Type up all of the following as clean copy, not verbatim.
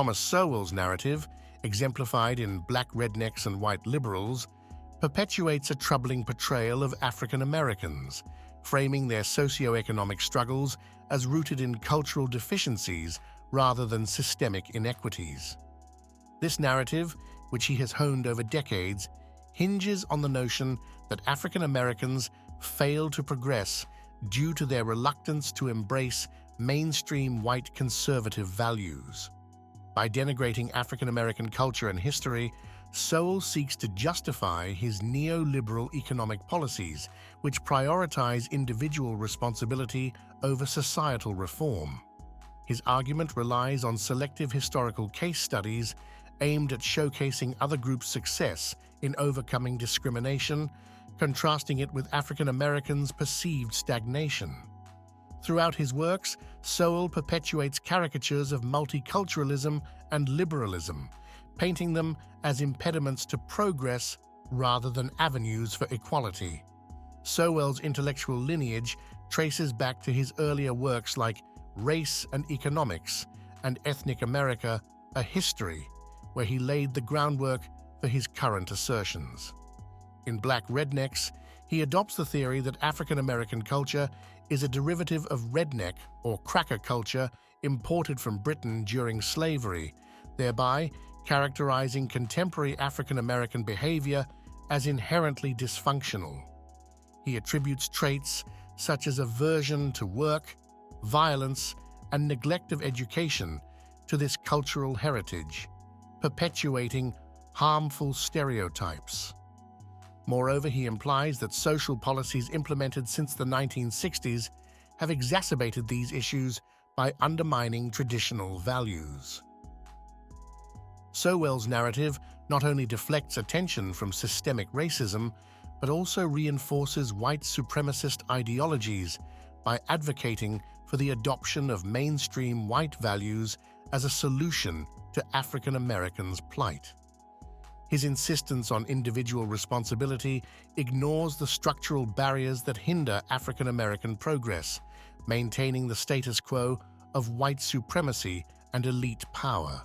Thomas Sowell's narrative, exemplified in Black Rednecks and White Liberals, perpetuates a troubling portrayal of African Americans, framing their socioeconomic struggles as rooted in cultural deficiencies rather than systemic inequities. This narrative, which he has honed over decades, hinges on the notion that African Americans fail to progress due to their reluctance to embrace mainstream white conservative values. By denigrating African American culture and history, Sowell seeks to justify his neoliberal economic policies, which prioritize individual responsibility over societal reform. His argument relies on selective historical case studies aimed at showcasing other groups' success in overcoming discrimination, contrasting it with African Americans' perceived stagnation. Throughout his works, Sowell perpetuates caricatures of multiculturalism and liberalism, painting them as impediments to progress rather than avenues for equality. Sowell's intellectual lineage traces back to his earlier works like Race and Economics and Ethnic America, A History, where he laid the groundwork for his current assertions. In Black Rednecks, he adopts the theory that African American culture is a derivative of redneck or cracker culture imported from Britain during slavery, thereby characterizing contemporary African American behavior as inherently dysfunctional. He attributes traits such as aversion to work, violence, and neglect of education to this cultural heritage, perpetuating harmful stereotypes. Moreover, he implies that social policies implemented since the 1960s have exacerbated these issues by undermining traditional values. Sowell's narrative not only deflects attention from systemic racism, but also reinforces white supremacist ideologies by advocating for the adoption of mainstream white values as a solution to African Americans' plight. His insistence on individual responsibility ignores the structural barriers that hinder African American progress, maintaining the status quo of white supremacy and elite power.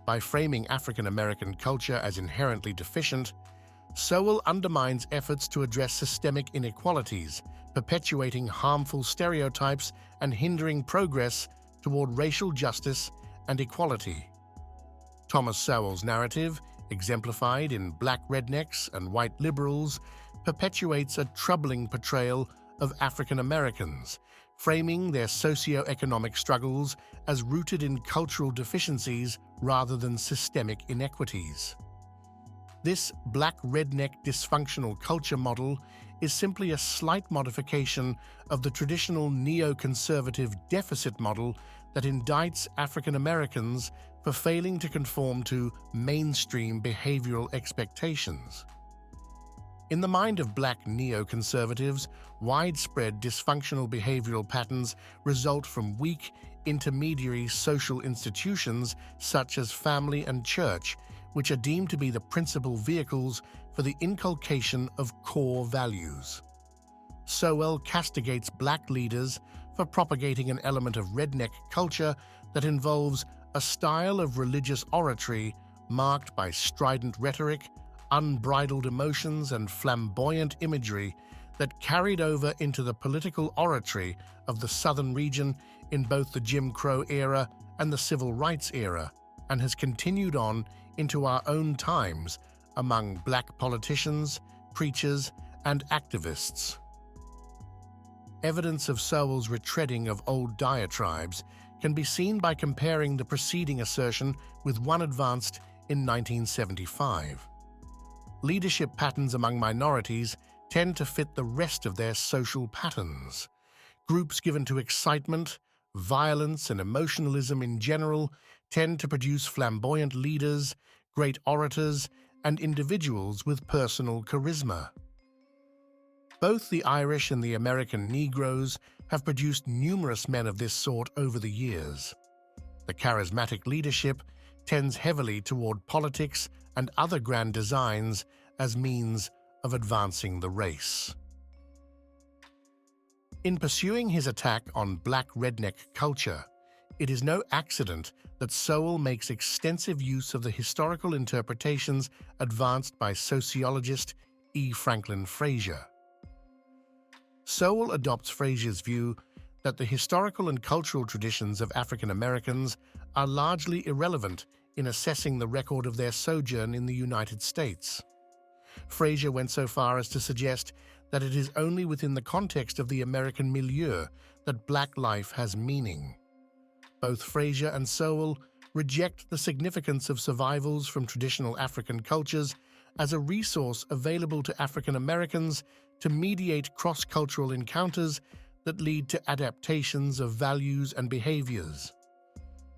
By framing African American culture as inherently deficient, Sowell undermines efforts to address systemic inequalities, perpetuating harmful stereotypes and hindering progress toward racial justice and equality. Thomas Sowell's narrative, exemplified in Black Rednecks and White Liberals, perpetuates a troubling portrayal of African Americans, framing their socioeconomic struggles as rooted in cultural deficiencies rather than systemic inequities. This Black Redneck dysfunctional culture model is simply a slight modification of the traditional neoconservative deficit model that indicts African Americans for failing to conform to mainstream behavioral expectations. In the mind of Black neoconservatives, widespread dysfunctional behavioral patterns result from weak, intermediary social institutions such as family and church, which are deemed to be the principal vehicles for the inculcation of core values. Sowell castigates Black leaders for propagating an element of redneck culture that involves a style of religious oratory marked by strident rhetoric, unbridled emotions, and flamboyant imagery that carried over into the political oratory of the Southern region in both the Jim Crow era and the Civil Rights era, and has continued on into our own times among Black politicians, preachers, and activists. Evidence of Sowell's retreading of old diatribes can be seen by comparing the preceding assertion with one advanced in 1975. Leadership patterns among minorities tend to fit the rest of their social patterns. Groups given to excitement, violence, and emotionalism in general tend to produce flamboyant leaders, great orators, and individuals with personal charisma. Both the Irish and the American Negroes have produced numerous men of this sort over the years. The charismatic leadership tends heavily toward politics and other grand designs as means of advancing the race. In pursuing his attack on Black redneck culture, It is no accident that Sowell makes extensive use of the historical interpretations advanced by sociologist E. Franklin Fraser. Sowell adopts Fraser's view that the historical and cultural traditions of African Americans are largely irrelevant in assessing the record of their sojourn in the United States. Fraser went so far as to suggest that it is only within the context of the American milieu that black life has meaning. Both Fraser and Sowell reject the significance of survivals from traditional African cultures as a resource available to African Americans to mediate cross-cultural encounters that lead to adaptations of values and behaviors.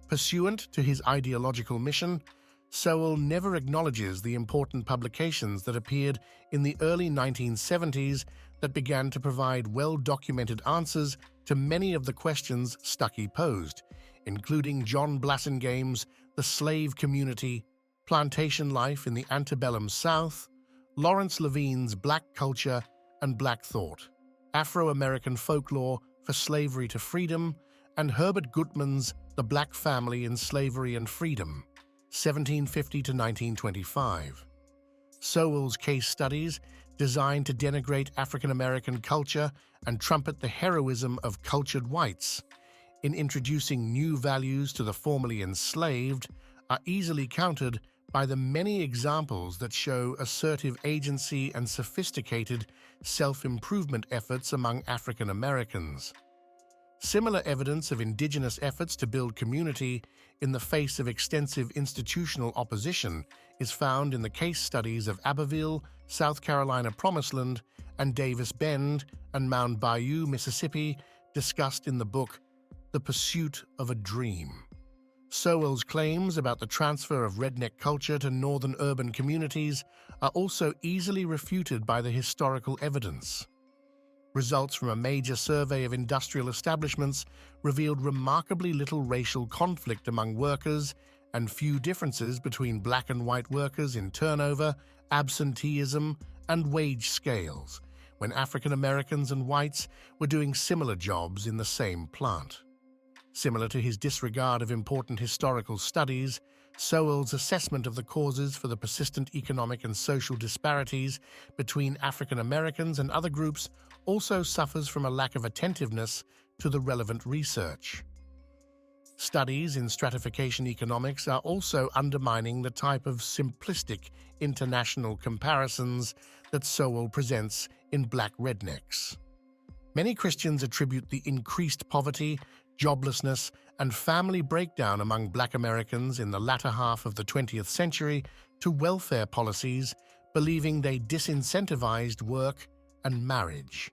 Pursuant to his ideological mission, Sowell never acknowledges the important publications that appeared in the early 1970s that began to provide well-documented answers to many of the questions Stuckey posed, including John Blassingame's The Slave Community, Plantation Life in the Antebellum South, Lawrence Levine's Black Culture and Black Thought, Afro-American Folklore for Slavery to Freedom, and Herbert Gutman's The Black Family in Slavery and Freedom, 1750 to 1925. Sowell's case studies, designed to denigrate African American culture and trumpet the heroism of cultured whites, in introducing new values to the formerly enslaved, are easily countered by the many examples that show assertive agency and sophisticated self-improvement efforts among African Americans. Similar evidence of indigenous efforts to build community in the face of extensive institutional opposition is found in the case studies of Abbeville, South Carolina Promised and Davis Bend and Mound Bayou, Mississippi, discussed in the book The Pursuit of a Dream. Sowell's claims about the transfer of redneck culture to northern urban communities are also easily refuted by the historical evidence. Results from a major survey of industrial establishments revealed remarkably little racial conflict among workers and few differences between black and white workers in turnover, absenteeism, and wage scales, when African Americans and whites were doing similar jobs in the same plant. Similar to his disregard of important historical studies, Sowell's assessment of the causes for the persistent economic and social disparities between African Americans and other groups also suffers from a lack of attentiveness to the relevant research. Studies in stratification economics are also undermining the type of simplistic international comparisons that Sowell presents in Black Rednecks. Many Christians attribute the increased poverty, joblessness, and family breakdown among Black Americans in the latter half of the 20th century to welfare policies, believing they disincentivized work and marriage.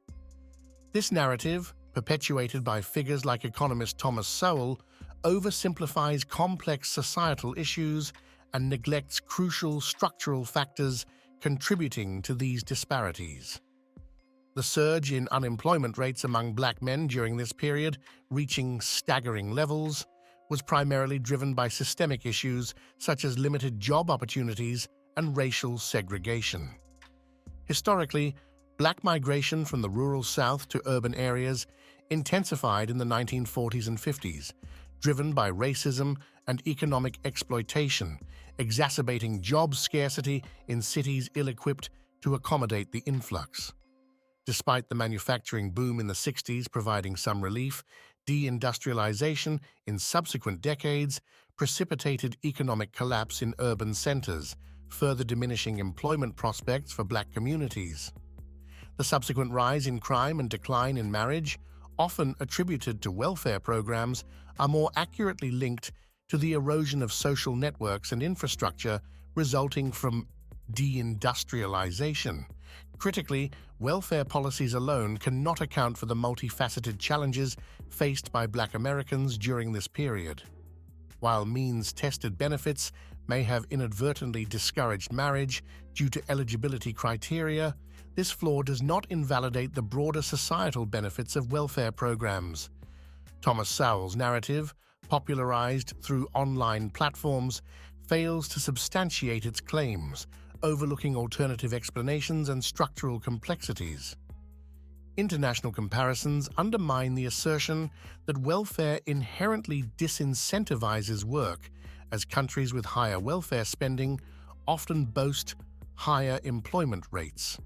This narrative, perpetuated by figures like economist Thomas Sowell, oversimplifies complex societal issues and neglects crucial structural factors contributing to these disparities. The surge in unemployment rates among black men during this period, reaching staggering levels, was primarily driven by systemic issues such as limited job opportunities and racial segregation. Historically, black migration from the rural South to urban areas intensified in the 1940s and 50s, driven by racism and economic exploitation, exacerbating job scarcity in cities ill-equipped to accommodate the influx. Despite the manufacturing boom in the 60s providing some relief, deindustrialization in subsequent decades precipitated economic collapse in urban centers, further diminishing employment prospects for black communities. The subsequent rise in crime and decline in marriage, often attributed to welfare programs, are more accurately linked to the erosion of social networks and infrastructure resulting from deindustrialization. Critically, welfare policies alone cannot account for the multifaceted challenges faced by Black Americans during this period. While means-tested benefits may have inadvertently discouraged marriage due to eligibility criteria, this flaw does not invalidate the broader societal benefits of welfare programs. Thomas Sowell's narrative, popularized through online platforms, fails to substantiate its claims, overlooking alternative explanations and structural complexities. International comparisons undermine the assertion that welfare inherently disincentivizes work, as countries with higher welfare spending often boast higher employment rates.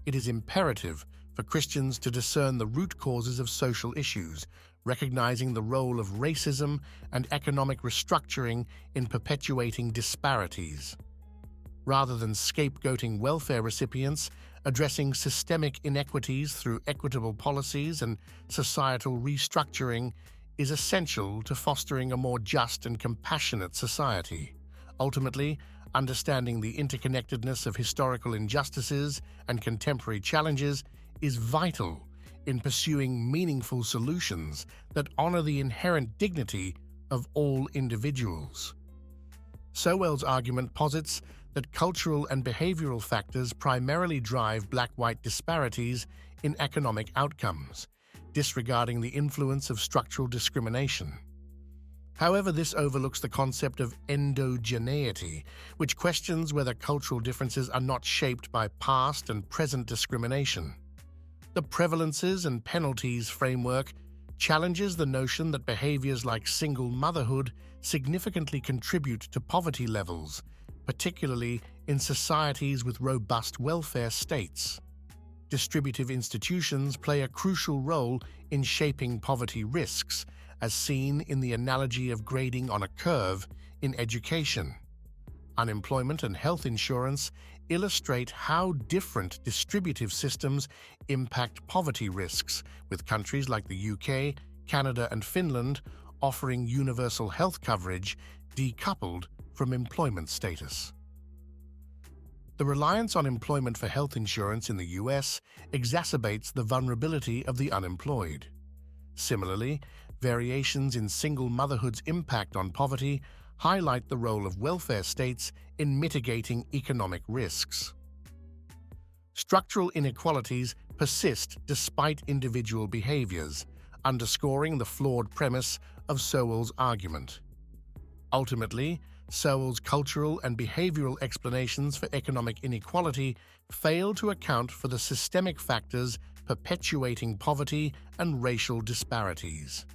It is imperative for Christians to discern the root causes of social issues, recognizing the role of racism and economic restructuring in perpetuating disparities. Rather than scapegoating welfare recipients, addressing systemic inequities through equitable policies and societal restructuring is essential to fostering a more just and compassionate society. Ultimately, understanding the interconnectedness of historical injustices and contemporary challenges is vital in pursuing meaningful solutions that honor the inherent dignity of all individuals. Sowell's argument posits that cultural and behavioral factors primarily drive black-white disparities in economic outcomes, disregarding the influence of structural discrimination. However, this overlooks the concept of endogeneity, which questions whether cultural differences are not shaped by past and present discrimination. The prevalences and penalties framework challenges the notion that behaviors like single motherhood significantly contribute to poverty levels, particularly in societies with robust welfare states. Distributive institutions play a crucial role in shaping poverty risks, as seen in the analogy of grading on a curve in education. Unemployment and health insurance illustrate how different distributive systems impact poverty risks, with countries like the UK, Canada, and Finland offering universal health coverage decoupled from employment status. The reliance on employment for health insurance in the US exacerbates the vulnerability of the unemployed. Similarly, variations in single motherhood's impact on poverty highlight the role of welfare states in mitigating economic risks. Structural inequalities persist despite individual behaviors, underscoring the flawed premise of Sowell's argument. Ultimately, Sowell's cultural and behavioral explanations for economic inequality fail to account for the systemic factors perpetuating poverty and racial disparities.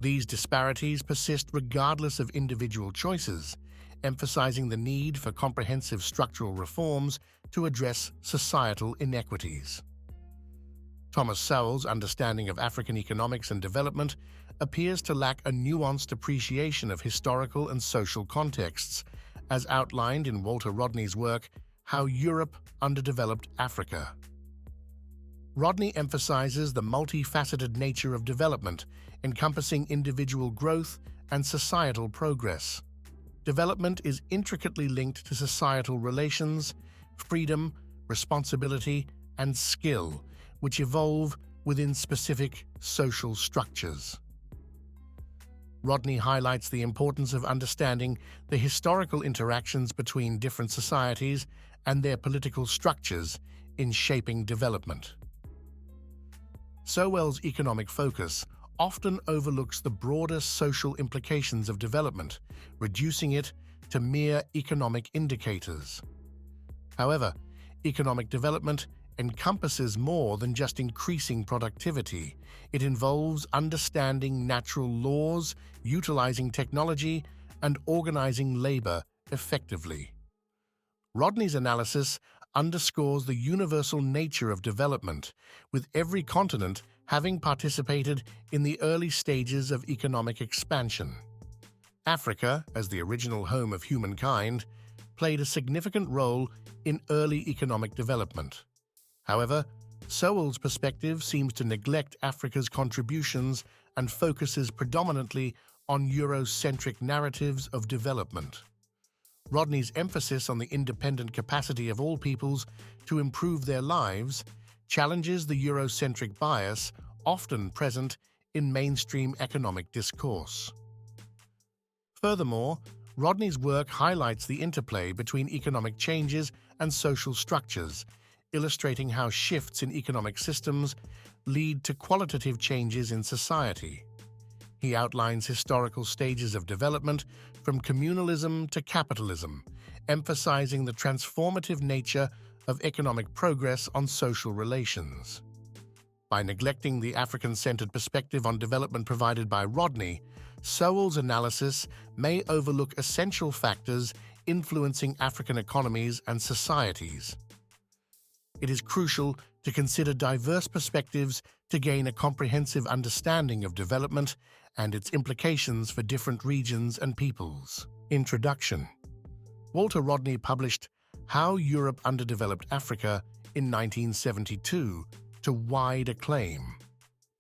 These disparities persist regardless of individual choices, emphasizing the need for comprehensive structural reforms to address societal inequities. Thomas Sowell's understanding of African economics and development appears to lack a nuanced appreciation of historical and social contexts, as outlined in Walter Rodney's work, How Europe Underdeveloped Africa. Rodney emphasizes the multifaceted nature of development, encompassing individual growth and societal progress. Development is intricately linked to societal relations, freedom, responsibility, and skill, which evolve within specific social structures. Rodney highlights the importance of understanding the historical interactions between different societies and their political structures in shaping development. Sowell's economic focus often overlooks the broader social implications of development, reducing it to mere economic indicators. However, economic development encompasses more than just increasing productivity. It involves understanding natural laws, utilizing technology, and organizing labor effectively. Rodney's analysis underscores the universal nature of development, with every continent having participated in the early stages of economic expansion. Africa, as the original home of humankind, played a significant role in early economic development. However, Sowell's perspective seems to neglect Africa's contributions and focuses predominantly on Eurocentric narratives of development. Rodney's emphasis on the independent capacity of all peoples to improve their lives challenges the Eurocentric bias often present in mainstream economic discourse. Furthermore, Rodney's work highlights the interplay between economic changes and social structures, illustrating how shifts in economic systems lead to qualitative changes in society. He outlines historical stages of development from communalism to capitalism, emphasizing the transformative nature of economic progress on social relations. By neglecting the African-centered perspective on development provided by Rodney, Sowell's analysis may overlook essential factors influencing African economies and societies. It is crucial to consider diverse perspectives to gain a comprehensive understanding of development and its implications for different regions and peoples. Introduction. Walter Rodney published How Europe Underdeveloped Africa in 1972 to wide acclaim.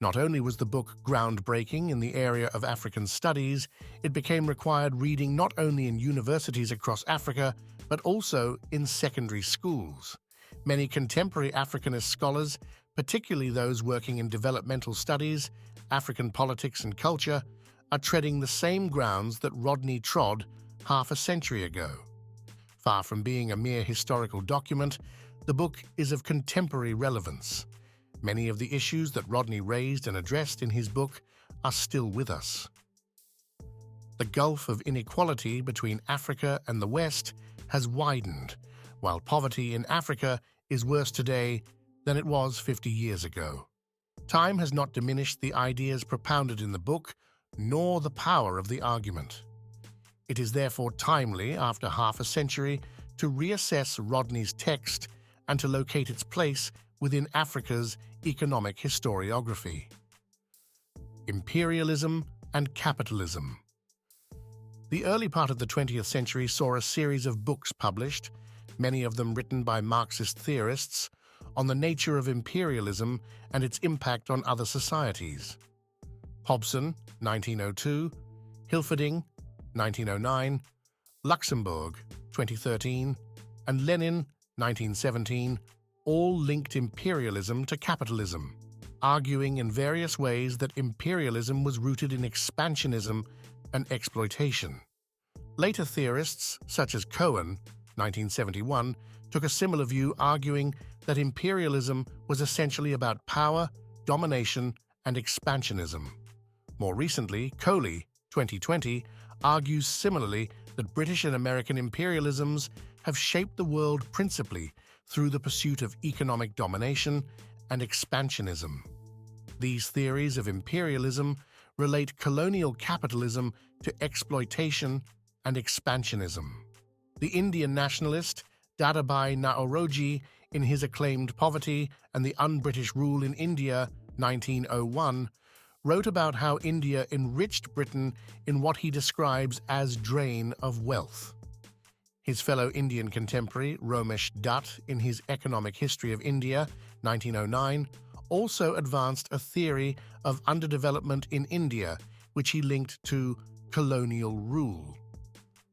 Not only was the book groundbreaking in the area of African studies, it became required reading not only in universities across Africa, but also in secondary schools. Many contemporary Africanist scholars, particularly those working in developmental studies, African politics and culture, are treading the same grounds that Rodney trod half a century ago. Far from being a mere historical document, the book is of contemporary relevance. Many of the issues that Rodney raised and addressed in his book are still with us. The gulf of inequality between Africa and the West has widened, while poverty in Africa is worse today than it was 50 years ago. Time has not diminished the ideas propounded in the book, nor the power of the argument. It is therefore timely, after half a century, to reassess Rodney's text and to locate its place within Africa's economic historiography. Imperialism and capitalism. The early part of the 20th century saw a series of books published, many of them written by Marxist theorists, on the nature of imperialism and its impact on other societies. Hobson, 1902, Hilferding, 1909, Luxembourg, 2013, and Lenin, 1917, all linked imperialism to capitalism, arguing in various ways that imperialism was rooted in expansionism and exploitation. Later theorists, such as Cohen, 1971, took a similar view, arguing that imperialism was essentially about power, domination, and expansionism. More recently, Coley, 2020, argues similarly that British and American imperialisms have shaped the world principally through the pursuit of economic domination and expansionism. These theories of imperialism relate colonial capitalism to exploitation and expansionism. The Indian nationalist Dadabhai Naoroji, in his acclaimed Poverty and the Un-British Rule in India, 1901, wrote about how India enriched Britain in what he describes as drain of wealth. His fellow Indian contemporary Ramesh Dutt, in his Economic History of India, 1909, also advanced a theory of underdevelopment in India, which he linked to colonial rule.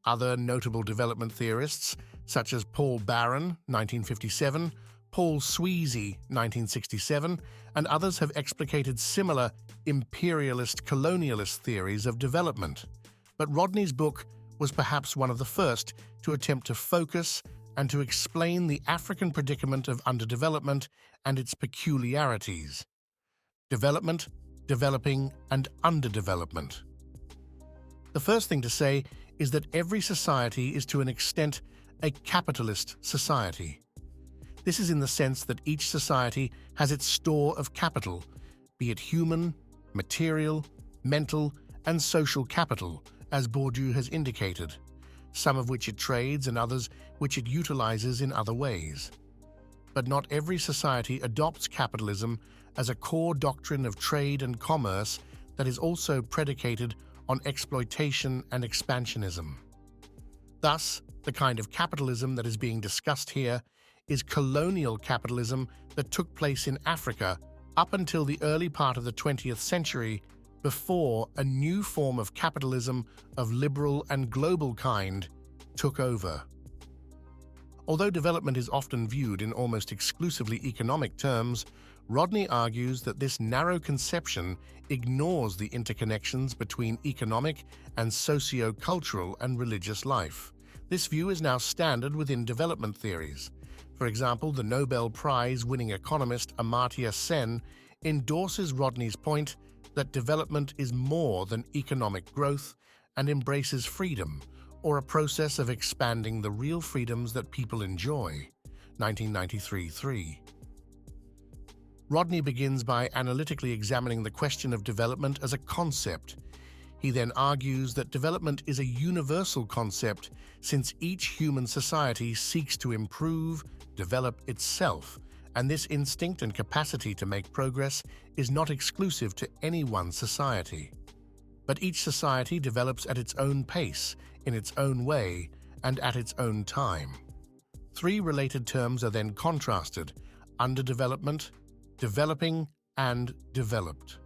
Other notable development theorists, such as Paul Barron, 1957, Paul Sweezy, 1967, and others have explicated similar imperialist colonialist theories of development. But Rodney's book was perhaps one of the first to attempt to focus and to explain the African predicament of underdevelopment and its peculiarities. Development, developing, and underdevelopment. The first thing to say is that every society is to an extent a capitalist society. This is in the sense that each society has its store of capital, be it human, material, mental, and social capital, as Bourdieu has indicated, some of which it trades and others which it utilizes in other ways. But not every society adopts capitalism as a core doctrine of trade and commerce that is also predicated on exploitation and expansionism. Thus, the kind of capitalism that is being discussed here is colonial capitalism that took place in Africa up until the early part of the 20th century, before a new form of capitalism of liberal and global kind took over. Although development is often viewed in almost exclusively economic terms, Rodney argues that this narrow conception ignores the interconnections between economic and socio-cultural and religious life. This view is now standard within development theories. For example, the Nobel Prize-winning economist Amartya Sen endorses Rodney's point that development is more than economic growth and embraces freedom, or a process of expanding the real freedoms that people enjoy. 1993-3. Rodney begins by analytically examining the question of development as a concept. He then argues that development is a universal concept since each human society seeks to improve, develop itself, and this instinct and capacity to make progress is not exclusive to any one society. But each society develops at its own pace, in its own way, and at its own time. Three related terms are then contrasted: underdevelopment, developing, and developed.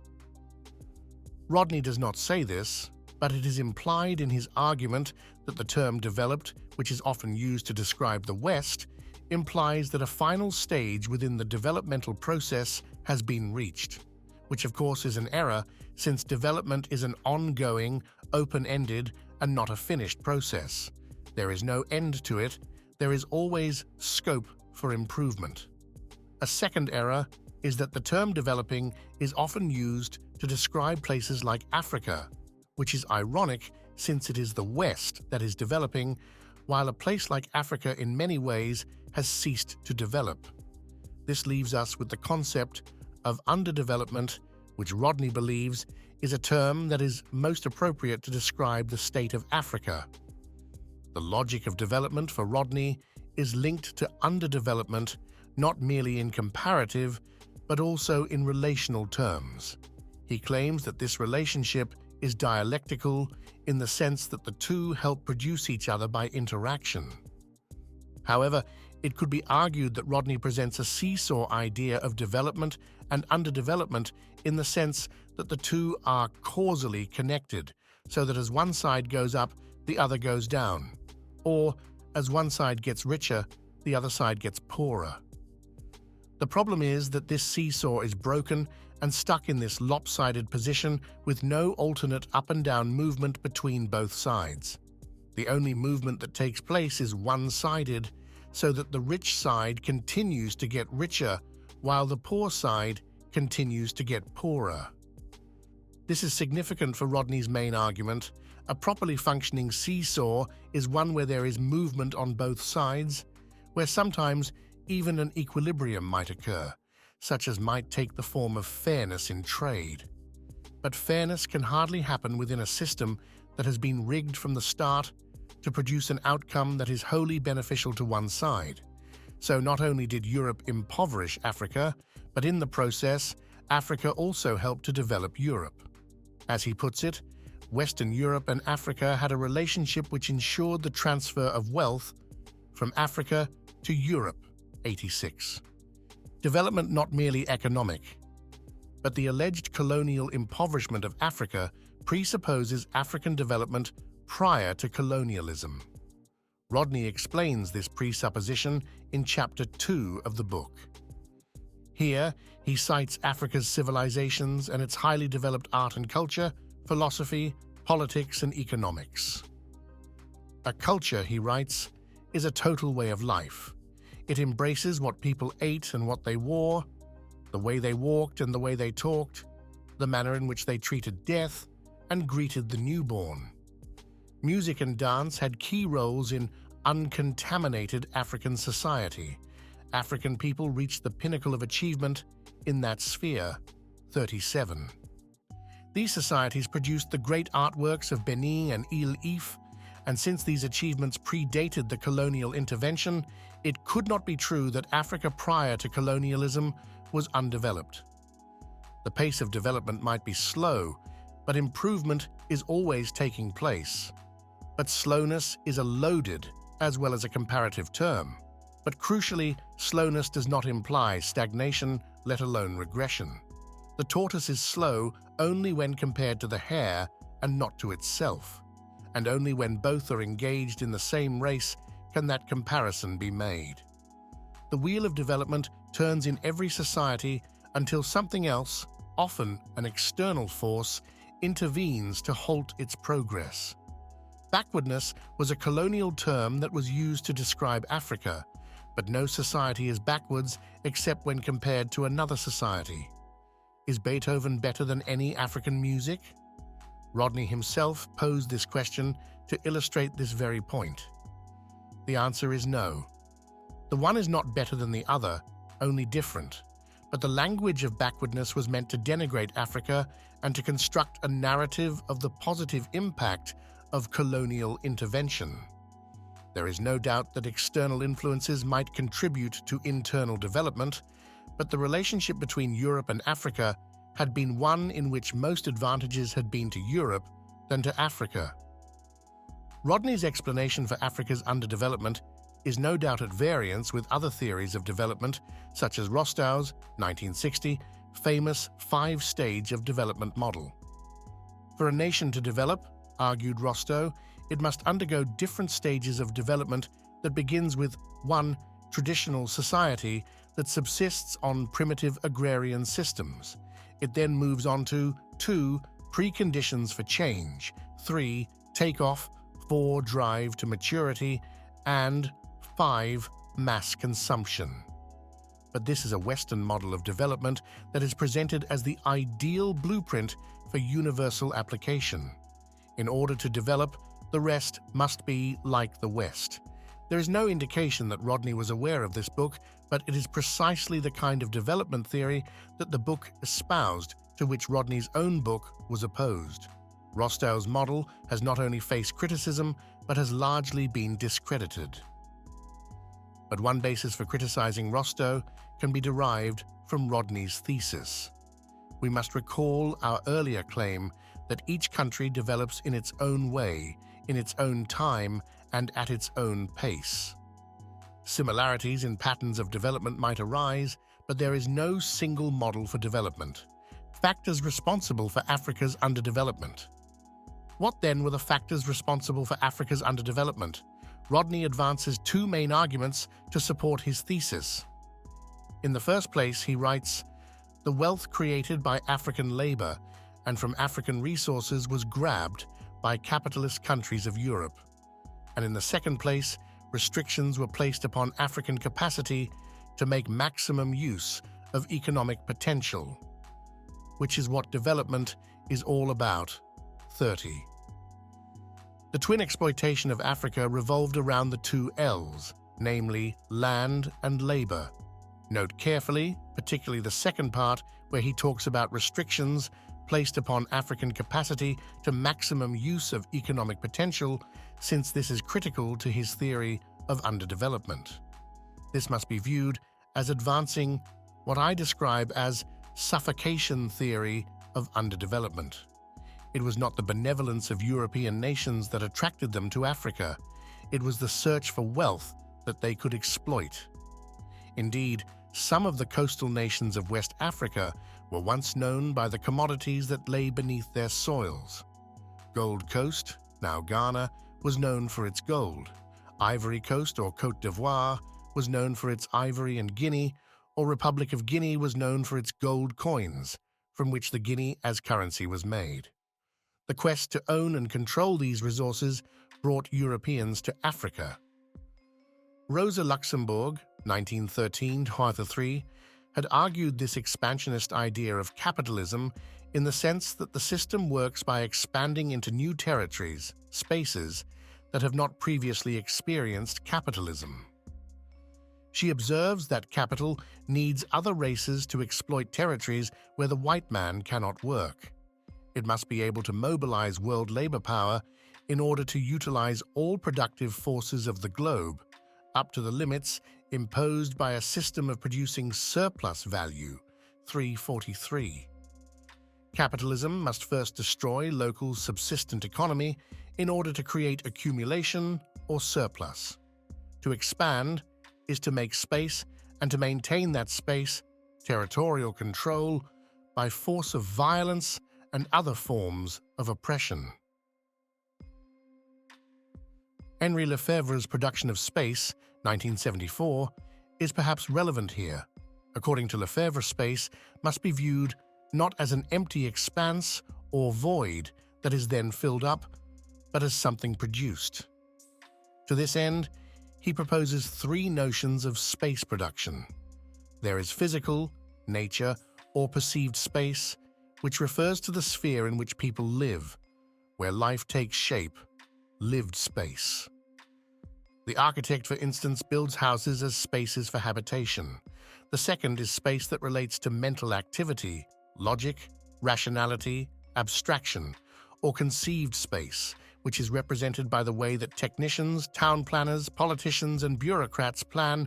Rodney does not say this, but it is implied in his argument that the term developed, which is often used to describe the West, implies that a final stage within the developmental process has been reached, which of course is an error since development is an ongoing, open-ended, and not a finished process. There is no end to it, there is always scope for improvement. A second error is that the term developing is often used to describe places like Africa, which is ironic since it is the West that is developing, while a place like Africa in many ways has ceased to develop. This leaves us with the concept of underdevelopment, which Rodney believes is a term that is most appropriate to describe the state of Africa. The logic of development for Rodney is linked to underdevelopment, not merely in comparative, but also in relational terms. He claims that this relationship is dialectical in the sense that the two help produce each other by interaction. However, it could be argued that Rodney presents a seesaw idea of development and underdevelopment in the sense that the two are causally connected, so that as one side goes up, the other goes down, or as one side gets richer, the other side gets poorer. The problem is that this seesaw is broken and stuck in this lopsided position with no alternate up and down movement between both sides. The only movement that takes place is one-sided, so that the rich side continues to get richer while the poor side continues to get poorer. This is significant for Rodney's main argument. A properly functioning seesaw is one where there is movement on both sides, where sometimes even an equilibrium might occur, such as might take the form of fairness in trade. But fairness can hardly happen within a system that has been rigged from the start to produce an outcome that is wholly beneficial to one side. So not only did Europe impoverish Africa, but in the process, Africa also helped to develop Europe. As he puts it, Western Europe and Africa had a relationship which ensured the transfer of wealth from Africa to Europe, 86. Development not merely economic, but the alleged colonial impoverishment of Africa presupposes African development prior to colonialism. Rodney explains this presupposition in Chapter 2 of the book. Here, he cites Africa's civilizations and its highly developed art and culture, philosophy, politics, and economics. A culture, he writes, is a total way of life. It embraces what people ate and what they wore, the way they walked and the way they talked, the manner in which they treated death and greeted the newborn. Music and dance had key roles in uncontaminated African society. African people reached the pinnacle of achievement in that sphere, 37. These societies produced the great artworks of Benin and Ile-Ife, and since these achievements predated the colonial intervention, it could not be true that Africa prior to colonialism was undeveloped. The pace of development might be slow, but improvement is always taking place. But slowness is a loaded as well as a comparative term. But crucially, slowness does not imply stagnation, let alone regression. The tortoise is slow only when compared to the hare and not to itself. And only when both are engaged in the same race can that comparison be made. The wheel of development turns in every society until something else, often an external force, intervenes to halt its progress. Backwardness was a colonial term that was used to describe Africa, but no society is backwards except when compared to another society. Is Beethoven better than any African music? Rodney himself posed this question to illustrate this very point. The answer is no. The one is not better than the other, only different. but the language of backwardness was meant to denigrate Africa and to construct a narrative of the positive impact of colonial intervention. There is no doubt that external influences might contribute to internal development, but the relationship between Europe and Africa had been one in which most advantages had been to Europe than to Africa. Rodney's explanation for Africa's underdevelopment is no doubt at variance with other theories of development, such as Rostow's 1960 famous five-stage of development model. For a nation to develop, argued Rostow, it must undergo different stages of development that begins with 1. Traditional society that subsists on primitive agrarian systems. It then moves on to 2. Preconditions for change, 3. Takeoff, 4. Drive to maturity, and 5. Mass consumption. But this is a Western model of development that is presented as the ideal blueprint for universal application. In order to develop, the rest must be like the West. There is no indication that Rodney was aware of this book, but it is precisely the kind of development theory that the book espoused, to which Rodney's own book was opposed. Rostow's model has not only faced criticism, but has largely been discredited. But one basis for criticizing Rostow can be derived from Rodney's thesis. We must recall our earlier claim that each country develops in its own way, in its own time, and at its own pace. Similarities in patterns of development might arise, but there is no single model for development. Factors responsible for Africa's underdevelopment. What then were the factors responsible for Africa's underdevelopment? Rodney advances two main arguments to support his thesis. In the first place, he writes, "The wealth created by African labor and from African resources was grabbed by capitalist countries of Europe." And in the second place, restrictions were placed upon African capacity to make maximum use of economic potential, which is what development is all about. 30. The twin exploitation of Africa revolved around the two L's, namely land and labor. Note carefully, particularly the second part, where he talks about restrictions placed upon African capacity to maximum use of economic potential, since this is critical to his theory of underdevelopment. This must be viewed as advancing what I describe as suffocation theory of underdevelopment. It was not the benevolence of European nations that attracted them to Africa. It was the search for wealth that they could exploit. Indeed, some of the coastal nations of West Africa were once known by the commodities that lay beneath their soils. Gold Coast, now Ghana, was known for its gold. Ivory Coast, or Côte d'Ivoire, was known for its ivory and guinea, or Republic of Guinea was known for its gold coins, from which the guinea as currency was made. The quest to own and control these resources brought Europeans to Africa. Rosa Luxemburg, 1913-3, had argued this expansionist idea of capitalism in the sense that the system works by expanding into new territories, spaces, that have not previously experienced capitalism. She observes that capital needs other races to exploit territories where the white man cannot work. It must be able to mobilize world labor power in order to utilize all productive forces of the globe, up to the limits imposed by a system of producing surplus value, 343. Capitalism must first destroy local subsistent economy in order to create accumulation or surplus. To expand is to make space, and to maintain that space, territorial control, by force of violence and other forms of oppression. Henri Lefebvre's production of space, 1974, is perhaps relevant here. According to Lefebvre, space must be viewed not as an empty expanse or void that is then filled up, but as something produced. To this end, he proposes three notions of space production. There is physical, nature, or perceived space, which refers to the sphere in which people live, where life takes shape, lived space. The architect, for instance, builds houses as spaces for habitation. The second is space that relates to mental activity, logic, rationality, abstraction, or conceived space, which is represented by the way that technicians, town planners, politicians, and bureaucrats plan,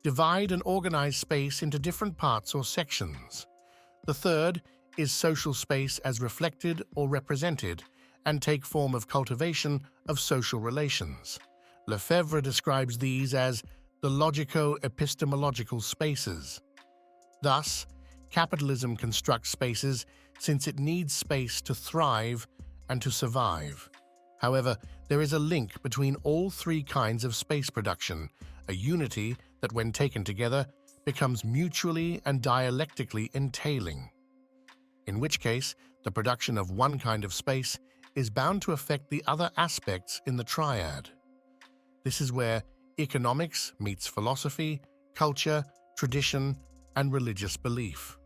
divide and organize space into different parts or sections. The third is social space as reflected or represented and take form of cultivation of social relations. Lefebvre describes these as the logico-epistemological spaces. Thus, capitalism constructs spaces since it needs space to thrive and to survive. However, there is a link between all three kinds of space production, a unity that, when taken together, becomes mutually and dialectically entailing. In which case, the production of one kind of space is bound to affect the other aspects in the triad. This is where economics meets philosophy, culture, tradition, and religious belief.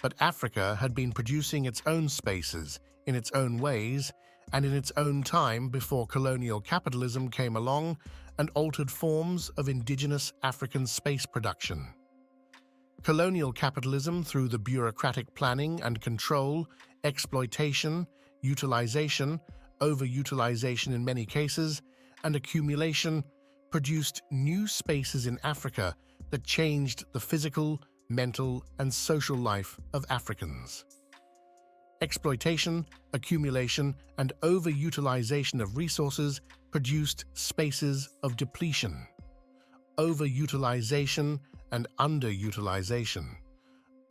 But Africa had been producing its own spaces, in its own ways, and in its own time before colonial capitalism came along and altered forms of indigenous African space production. Colonial capitalism, through the bureaucratic planning and control, exploitation, utilization, overutilization in many cases, and accumulation, produced new spaces in Africa that changed the physical, mental, and social life of Africans. Exploitation, accumulation, and overutilization of resources produced spaces of depletion. Overutilization and underutilization.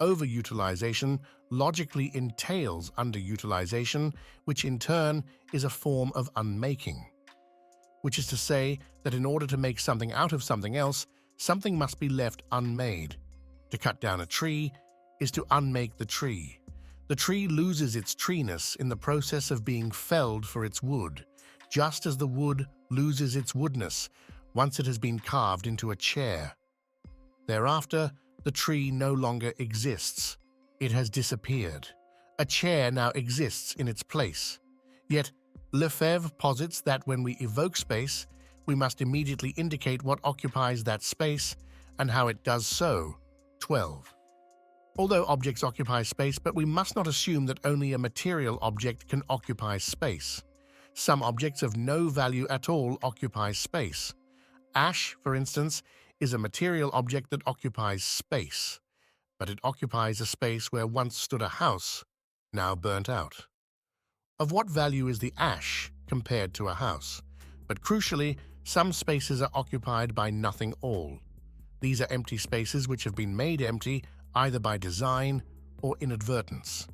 Overutilization logically entails underutilization, which in turn is a form of unmaking. Which is to say that in order to make something out of something else, something must be left unmade. To cut down a tree is to unmake the tree. The tree loses its treeness in the process of being felled for its wood, just as the wood loses its woodness once it has been carved into a chair. Thereafter, the tree no longer exists. It has disappeared. A chair now exists in its place. Yet, Lefebvre posits that when we evoke space, we must immediately indicate what occupies that space and how it does so. 12. Although objects occupy space, but we must not assume that only a material object can occupy space. Some objects of no value at all occupy space. Ash, for instance, is a material object that occupies space, but it occupies a space where once stood a house, now burnt out. Of what value is the ash compared to a house? But crucially, some spaces are occupied by nothing all. These are empty spaces which have been made empty either by design or inadvertence.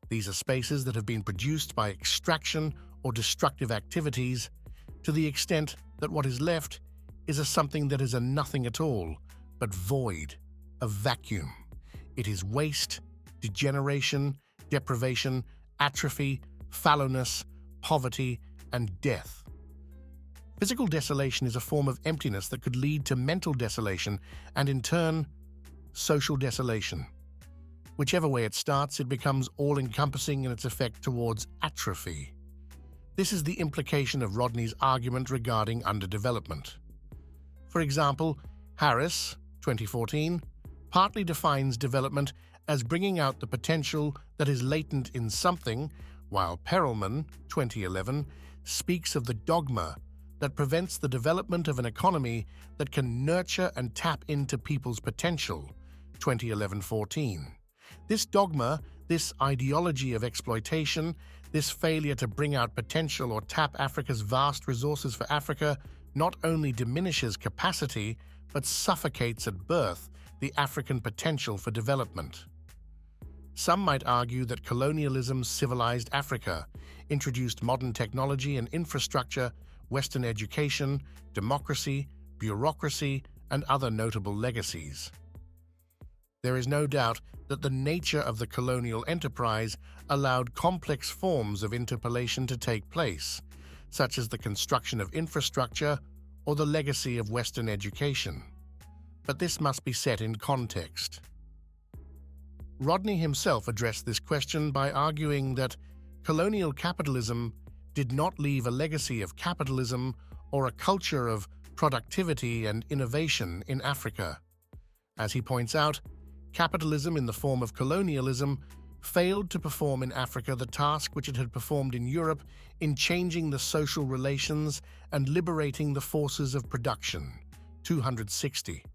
These are spaces that have been produced by extraction or destructive activities, to the extent that what is left is a something that is a nothing at all, but void, a vacuum. It is waste, degeneration, deprivation, atrophy, fallowness, poverty, and death. Physical desolation is a form of emptiness that could lead to mental desolation and, in turn, social desolation. Whichever way it starts, it becomes all-encompassing in its effect towards atrophy. This is the implication of Rodney's argument regarding underdevelopment. For example, Harris, 2014, partly defines development as bringing out the potential that is latent in something, while Perelman, 2011, speaks of the dogma that prevents the development of an economy that can nurture and tap into people's potential, 2011-14. This dogma, this ideology of exploitation, this failure to bring out potential or tap Africa's vast resources for Africa not only diminishes capacity, but suffocates at birth the African potential for development. Some might argue that colonialism civilized Africa, introduced modern technology and infrastructure, Western education, democracy, bureaucracy, and other notable legacies. There is no doubt that the nature of the colonial enterprise allowed complex forms of interpolation to take place, such as the construction of infrastructure or the legacy of Western education. But this must be set in context. Rodney himself addressed this question by arguing that colonial capitalism did not leave a legacy of capitalism or a culture of productivity and innovation in Africa. As he points out, Capitalism, in the form of colonialism, failed to perform in Africa the task which it had performed in Europe in changing the social relations and liberating the forces of production. 260.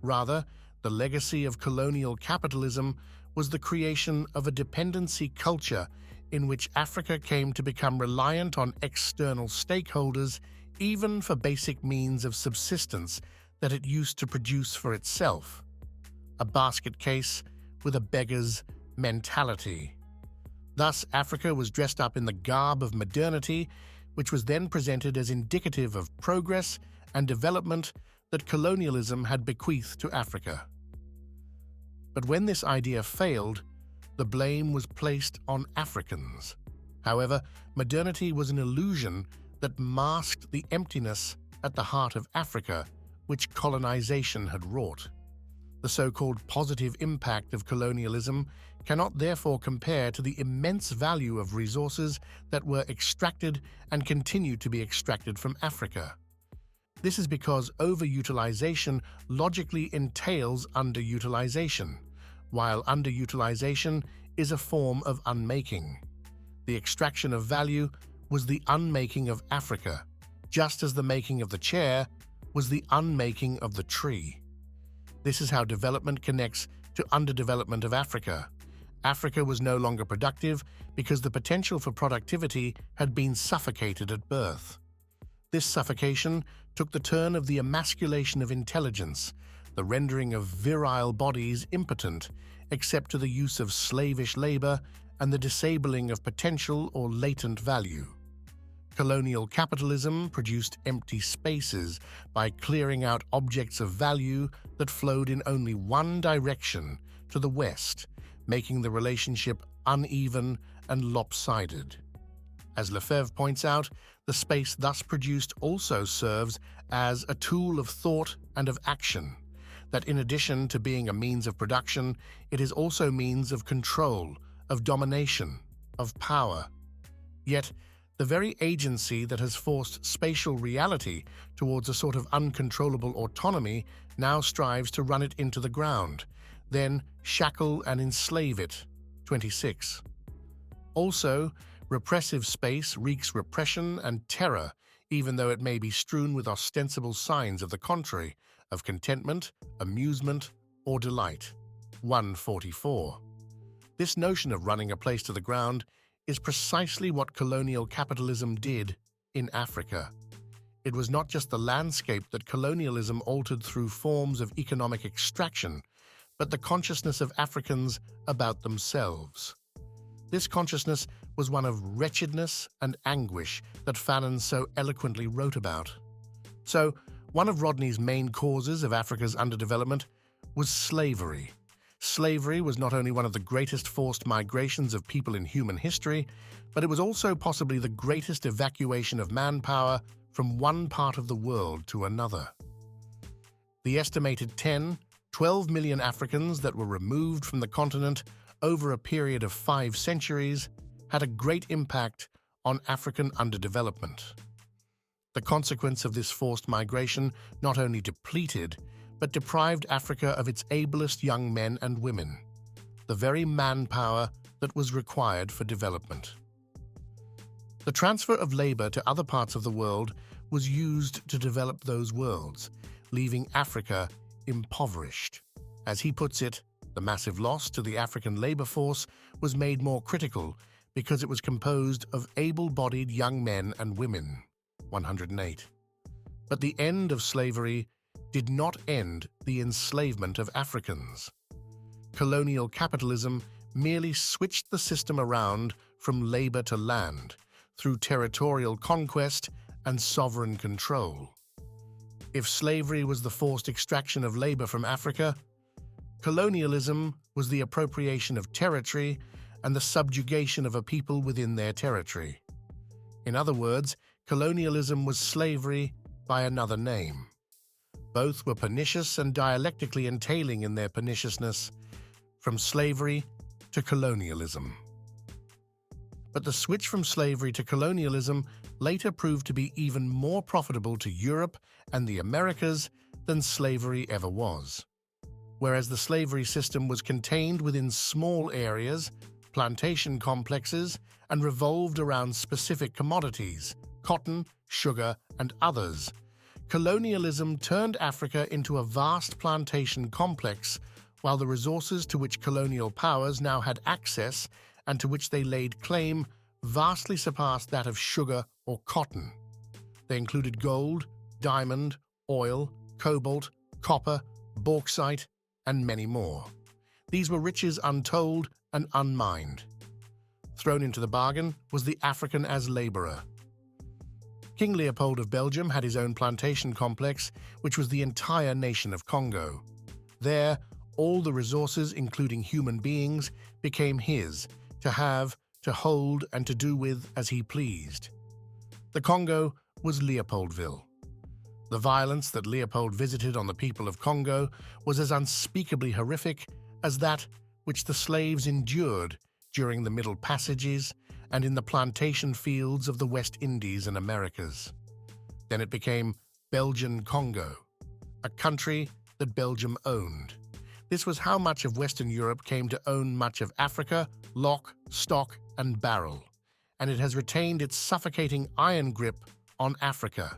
Rather, the legacy of colonial capitalism was the creation of a dependency culture in which Africa came to become reliant on external stakeholders even for basic means of subsistence that it used to produce for itself. A basket case with a beggar's mentality. Thus, Africa was dressed up in the garb of modernity, which was then presented as indicative of progress and development that colonialism had bequeathed to Africa. But when this idea failed, the blame was placed on Africans. However, modernity was an illusion that masked the emptiness at the heart of Africa, which colonization had wrought. The so-called positive impact of colonialism cannot therefore compare to the immense value of resources that were extracted and continue to be extracted from Africa. This is because overutilization logically entails underutilization, while underutilization is a form of unmaking. The extraction of value was the unmaking of Africa, just as the making of the chair was the unmaking of the tree. This is how development connects to underdevelopment of Africa. Africa was no longer productive because the potential for productivity had been suffocated at birth. This suffocation took the turn of the emasculation of intelligence, the rendering of virile bodies impotent except to the use of slavish labor and the disabling of potential or latent value. Colonial capitalism produced empty spaces by clearing out objects of value that flowed in only one direction, to the west, making the relationship uneven and lopsided. As Lefebvre points out, the space thus produced also serves as a tool of thought and of action, that in addition to being a means of production, it is also means of control, of domination, of power. Yet, the very agency that has forced spatial reality towards a sort of uncontrollable autonomy now strives to run it into the ground, then shackle and enslave it. 26. Also, repressive space wreaks repression and terror, even though it may be strewn with ostensible signs of the contrary, of contentment, amusement, or delight. 144. This notion of running a place to the ground is precisely what colonial capitalism did in Africa. It was not just the landscape that colonialism altered through forms of economic extraction, but the consciousness of Africans about themselves. This consciousness was one of wretchedness and anguish that Fanon so eloquently wrote about. So, one of Rodney's main causes of Africa's underdevelopment was slavery. Slavery was not only one of the greatest forced migrations of people in human history, but it was also possibly the greatest evacuation of manpower from one part of the world to another. The estimated 10–12 million Africans that were removed from the continent over a period of 5 centuries had a great impact on African underdevelopment. The consequence of this forced migration not only depleted, but deprived Africa of its ablest young men and women, the very manpower that was required for development. The transfer of labor to other parts of the world was used to develop those worlds, leaving Africa impoverished. As he puts it, the massive loss to the African labor force was made more critical because it was composed of able-bodied young men and women. 108. But the end of slavery did not end the enslavement of Africans. Colonial capitalism merely switched the system around from labor to land through territorial conquest and sovereign control. If slavery was the forced extraction of labor from Africa, colonialism was the appropriation of territory and the subjugation of a people within their territory. In other words, colonialism was slavery by another name. Both were pernicious and dialectically entailing in their perniciousness, from slavery to colonialism. But the switch from slavery to colonialism later proved to be even more profitable to Europe and the Americas than slavery ever was. whereas the slavery system was contained within small areas, plantation complexes, and revolved around specific commodities, cotton, sugar, and others. Colonialism turned Africa into a vast plantation complex, while the resources to which colonial powers now had access and to which they laid claim vastly surpassed that of sugar or cotton. They included gold, diamond, oil, cobalt, copper, bauxite, and many more. These were riches untold and unmined. Thrown into the bargain was the African as laborer. King Leopold of Belgium had his own plantation complex, which was the entire nation of Congo. There, all the resources, including human beings, became his, to have, to hold, and to do with as he pleased. The Congo was Leopoldville. The violence that Leopold visited on the people of Congo was as unspeakably horrific as that which the slaves endured during the Middle Passages and in the plantation fields of the West Indies and Americas. Then it became Belgian Congo, a country that Belgium owned. This was how much of Western Europe came to own much of Africa, lock, stock, and barrel, and it has retained its suffocating iron grip on Africa.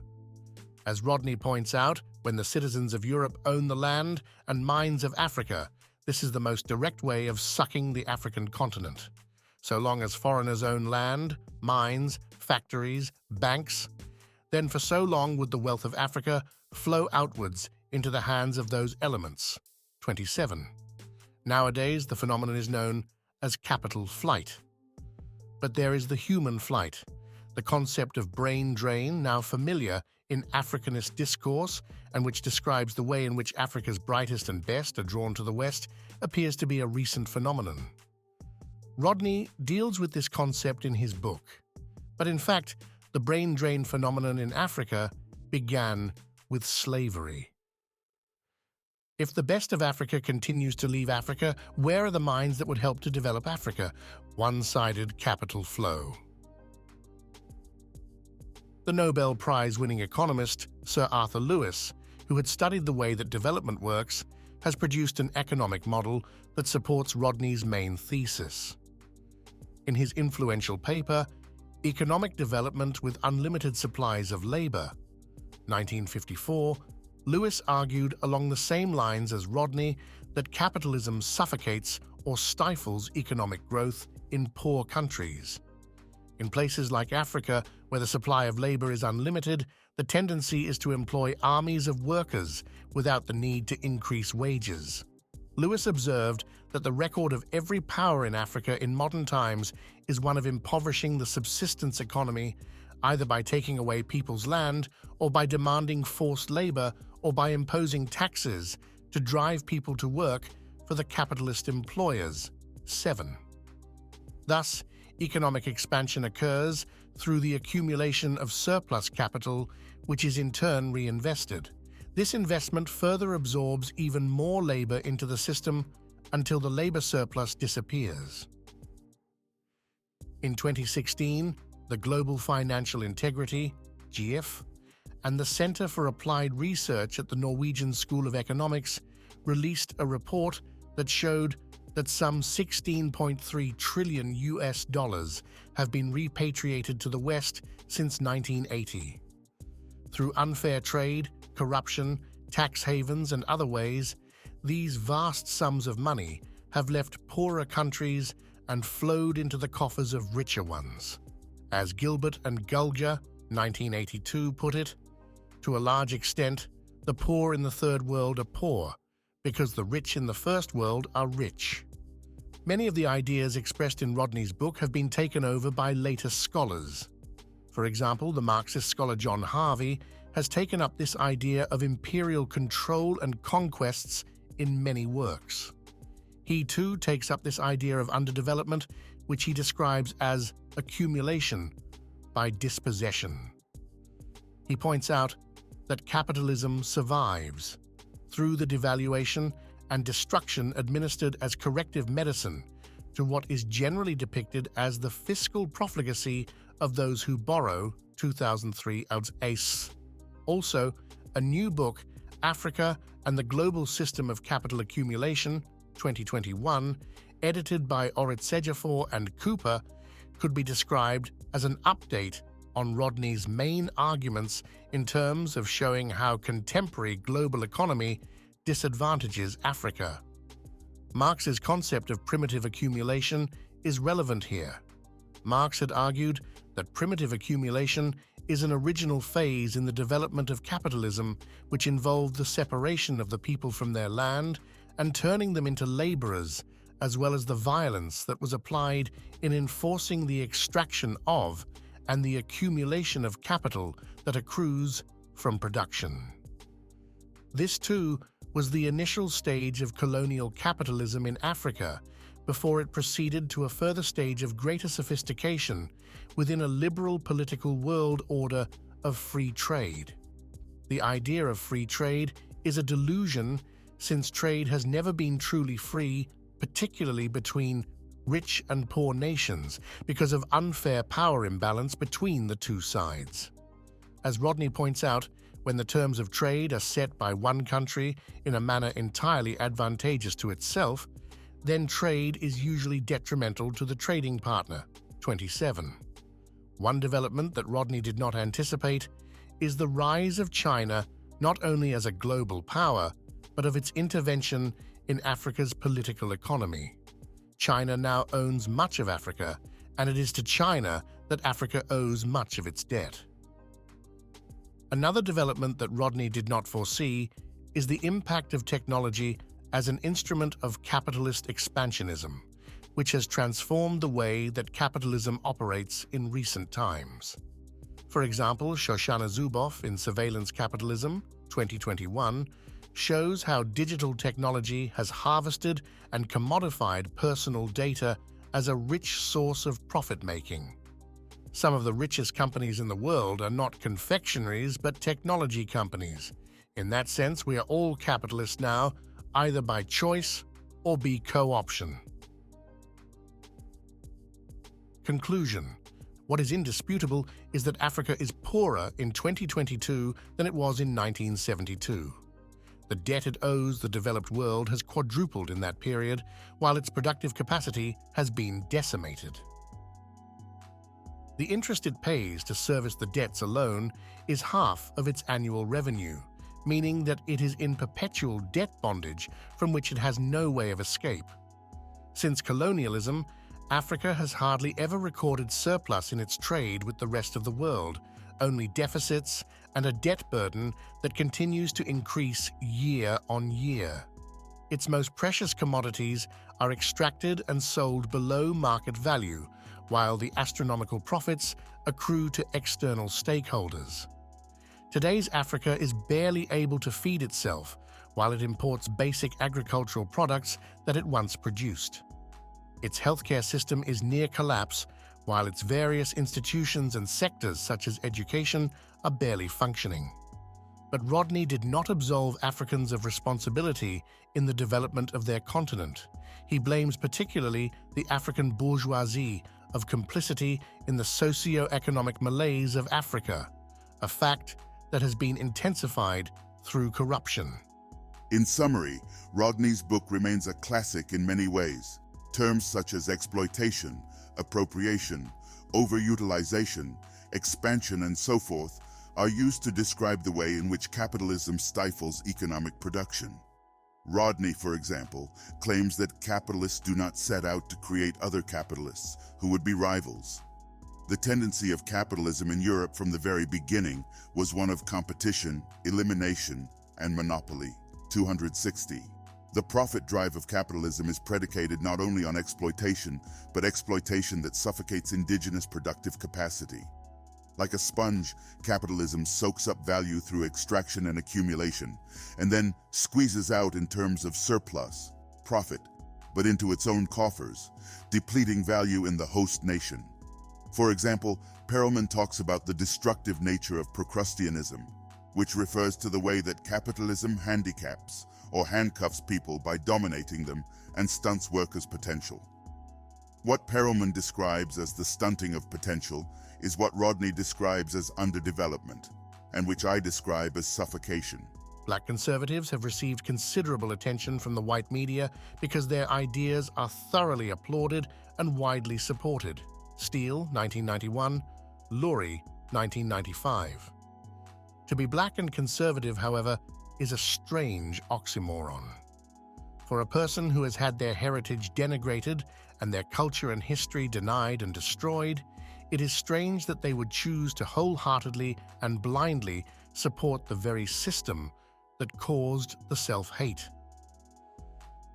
As Rodney points out, when the citizens of Europe own the land and mines of Africa, this is the most direct way of sucking the African continent. So long as foreigners own land, mines, factories, banks, then for so long would the wealth of Africa flow outwards into the hands of those elements. 27. Nowadays, the phenomenon is known as capital flight. But there is the human flight, the concept of brain drain, now familiar in Africanist discourse and which describes the way in which Africa's brightest and best are drawn to the West, appears to be a recent phenomenon. Rodney deals with this concept in his book, but in fact, the brain drain phenomenon in Africa began with slavery. If the best of Africa continues to leave Africa, where are the minds that would help to develop Africa? One-sided capital flow. The Nobel Prize-winning economist Sir Arthur Lewis, who had studied the way that development works, has produced an economic model that supports Rodney's main thesis. In his influential paper, Economic Development with Unlimited Supplies of Labor, 1954, Lewis argued along the same lines as Rodney that capitalism suffocates or stifles economic growth in poor countries. In places like Africa, where the supply of labor is unlimited, the tendency is to employ armies of workers without the need to increase wages. Lewis observed that the record of every power in Africa in modern times is one of impoverishing the subsistence economy, either by taking away people's land or by demanding forced labor or by imposing taxes to drive people to work for the capitalist employers. 7. Thus, economic expansion occurs through the accumulation of surplus capital, which is in turn reinvested. This investment further absorbs even more labor into the system until the labor surplus disappears. In 2016, the Global Financial Integrity, GIF, and the Center for Applied Research at the Norwegian School of Economics released a report that showed that some $16.3 trillion have been repatriated to the West since 1980. Through unfair trade, corruption, tax havens, and other ways, these vast sums of money have left poorer countries and flowed into the coffers of richer ones. As Gilbert and Gulger, 1982, put it, to a large extent, the poor in the Third World are poor because the rich in the First World are rich. Many of the ideas expressed in Rodney's book have been taken over by later scholars. For example, the Marxist scholar John Harvey has taken up this idea of imperial control and conquests in many works. He too takes up this idea of underdevelopment, which he describes as accumulation by dispossession. He points out that capitalism survives through the devaluation and destruction administered as corrective medicine to what is generally depicted as the fiscal profligacy of those who borrow, 2003 aus Ace. Also, a new book Africa and the Global System of Capital Accumulation, 2021, edited by Oritsejafor and Cooper, could be described as an update on Rodney's main arguments in terms of showing how contemporary global economy disadvantages Africa. Marx's concept of primitive accumulation is relevant here. Marx had argued that primitive accumulation is an original phase in the development of capitalism which involved the separation of the people from their land and turning them into laborers, as well as the violence that was applied in enforcing the extraction of and the accumulation of capital that accrues from production. This, too, was the initial stage of colonial capitalism in Africa before it proceeded to a further stage of greater sophistication within a liberal political world order of free trade. The idea of free trade is a delusion since trade has never been truly free, particularly between rich and poor nations, because of unfair power imbalance between the two sides. As Rodney points out, when the terms of trade are set by one country in a manner entirely advantageous to itself, then trade is usually detrimental to the trading partner. 27. One development that Rodney did not anticipate is the rise of China not only as a global power, but of its intervention in Africa's political economy. China now owns much of Africa, and it is to China that Africa owes much of its debt. Another development that Rodney did not foresee is the impact of technology as an instrument of capitalist expansionism, which has transformed the way that capitalism operates in recent times. For example, Shoshana Zuboff in Surveillance Capitalism, 2021, shows how digital technology has harvested and commodified personal data as a rich source of profit-making. Some of the richest companies in the world are not confectionaries but technology companies. In that sense, we are all capitalists now, either by choice or by co-option. Conclusion. What is indisputable is that Africa is poorer in 2022 than it was in 1972. The debt it owes the developed world has quadrupled in that period, while its productive capacity has been decimated. The interest it pays to service the debts alone is half of its annual revenue, meaning that it is in perpetual debt bondage from which it has no way of escape. Since colonialism, Africa has hardly ever recorded surplus in its trade with the rest of the world, only deficits and a debt burden that continues to increase year on year. Its most precious commodities are extracted and sold below market value, while the astronomical profits accrue to external stakeholders. Today's Africa is barely able to feed itself, while it imports basic agricultural products that it once produced. Its healthcare system is near collapse, while its various institutions and sectors such as education are barely functioning. But Rodney did not absolve Africans of responsibility in the development of their continent. He blames particularly the African bourgeoisie of complicity in the socioeconomic malaise of Africa, a fact that has been intensified through corruption. In summary, Rodney's book remains a classic in many ways. Terms such as exploitation, appropriation, overutilization, expansion, and so forth are used to describe the way in which capitalism stifles economic production. Rodney, for example, claims that capitalists do not set out to create other capitalists who would be rivals. The tendency of capitalism in Europe from the very beginning was one of competition, elimination, and monopoly. 260. The profit drive of capitalism is predicated not only on exploitation, but exploitation that suffocates indigenous productive capacity. Like a sponge, capitalism soaks up value through extraction and accumulation, and then squeezes out in terms of surplus, profit, but into its own coffers, depleting value in the host nation. For example, Perelman talks about the destructive nature of Procrusteanism, which refers to the way that capitalism handicaps or handcuffs people by dominating them and stunts workers' potential. What Perelman describes as the stunting of potential is what Rodney describes as underdevelopment, and which I describe as suffocation. Black conservatives have received considerable attention from the white media because their ideas are thoroughly applauded and widely supported. Steele, 1991, Lurie, 1995. To be black and conservative, however, is a strange oxymoron. For a person who has had their heritage denigrated and their culture and history denied and destroyed, it is strange that they would choose to wholeheartedly and blindly support the very system that caused the self-hate.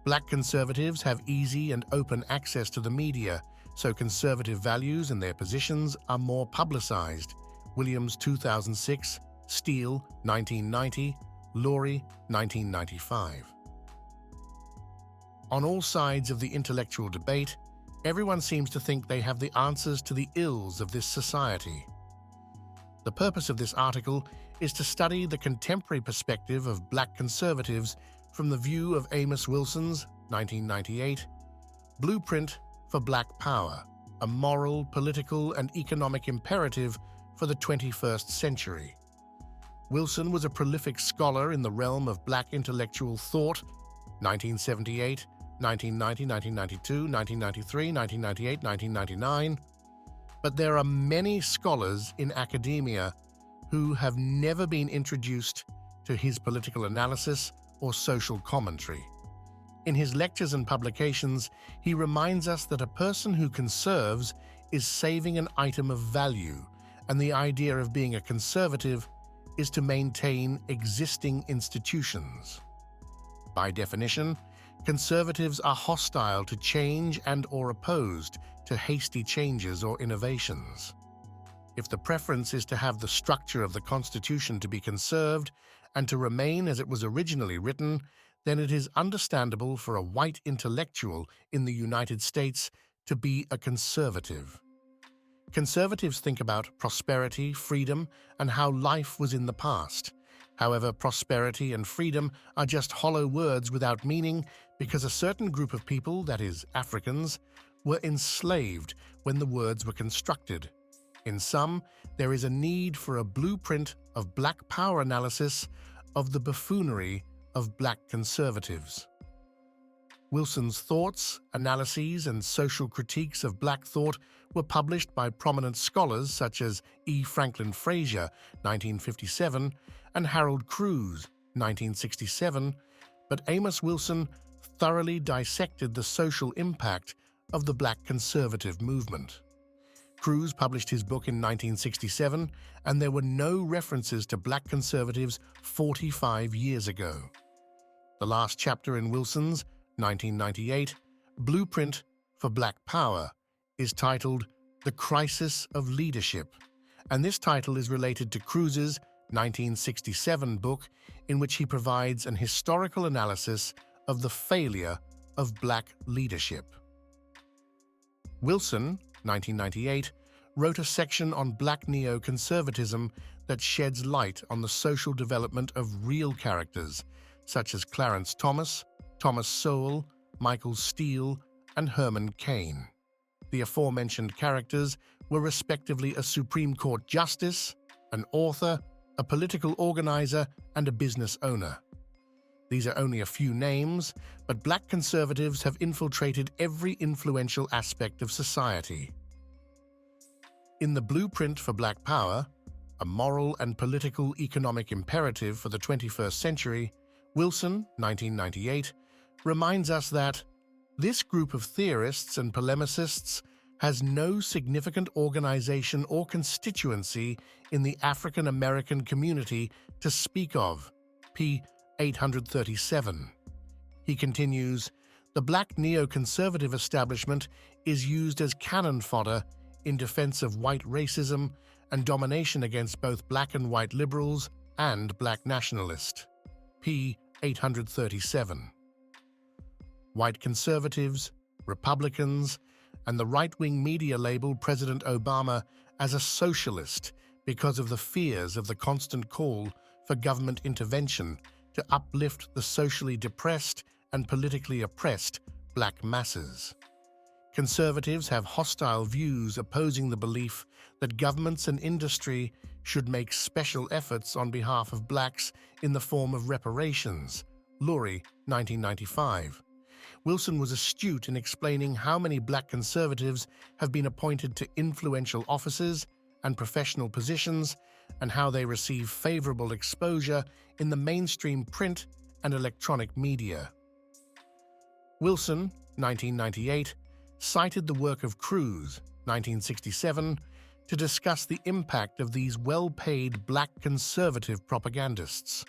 Black conservatives have easy and open access to the media, so conservative values and their positions are more publicized. Williams, 2006, Steele, 1990, Lurie, 1995. On all sides of the intellectual debate, everyone seems to think they have the answers to the ills of this society. The purpose of this article is to study the contemporary perspective of black conservatives from the view of Amos Wilson's 1998 Blueprint for Black Power, a moral, political, and economic imperative for the 21st century. Wilson was a prolific scholar in the realm of black intellectual thought, 1978, 1990, 1992, 1993, 1998, 1999. But there are many scholars in academia who have never been introduced to his political analysis or social commentary. In his lectures and publications, he reminds us that a person who conserves is saving an item of value, and the idea of being a conservative is to maintain existing institutions. By definition, conservatives are hostile to change and/or opposed to hasty changes or innovations. If the preference is to have the structure of the Constitution to be conserved and to remain as it was originally written, then it is understandable for a white intellectual in the United States to be a conservative. Conservatives think about prosperity, freedom, and how life was in the past. However, prosperity and freedom are just hollow words without meaning because a certain group of people, that is, Africans, were enslaved when the words were constructed. In sum, there is a need for a blueprint of black power analysis of the buffoonery of black conservatives. Wilson's thoughts, analyses, and social critiques of black thought were published by prominent scholars such as E. Franklin Frazier, 1957, and Harold Cruse, 1967, but Amos Wilson thoroughly dissected the social impact of the black conservative movement. Cruse published his book in 1967, and there were no references to black conservatives 45 years ago. The last chapter in Wilson's 1998 Blueprint for Black Power is titled The Crisis of Leadership, and this title is related to Cruse's 1967 book, in which he provides an historical analysis of the failure of black leadership. Wilson, 1998, wrote a section on black neoconservatism that sheds light on the social development of real characters, such as Clarence Thomas, Thomas Sowell, Michael Steele, and Herman Cain. The aforementioned characters were respectively a Supreme Court justice, an author, a political organizer, and a business owner. These are only a few names, but black conservatives have infiltrated every influential aspect of society. In the Blueprint for Black Power, a moral and political economic imperative for the 21st century, Wilson, 1998, reminds us that this group of theorists and polemicists has no significant organization or constituency in the African American community to speak of, p. 837. He continues, the black neoconservative establishment is used as cannon fodder in defense of white racism and domination against both black and white liberals and black nationalists. p. 837. White conservatives, Republicans, and the right-wing media labeled President Obama as a socialist because of the fears of the constant call for government intervention to uplift the socially depressed and politically oppressed black masses. Conservatives have hostile views opposing the belief that governments and industry should make special efforts on behalf of blacks in the form of reparations. Lurie, 1995. Wilson was astute in explaining how many black conservatives have been appointed to influential offices and professional positions and how they receive favorable exposure in the mainstream print and electronic media. Wilson, 1998, cited the work of Cruz, 1967, to discuss the impact of these well-paid black conservative propagandists.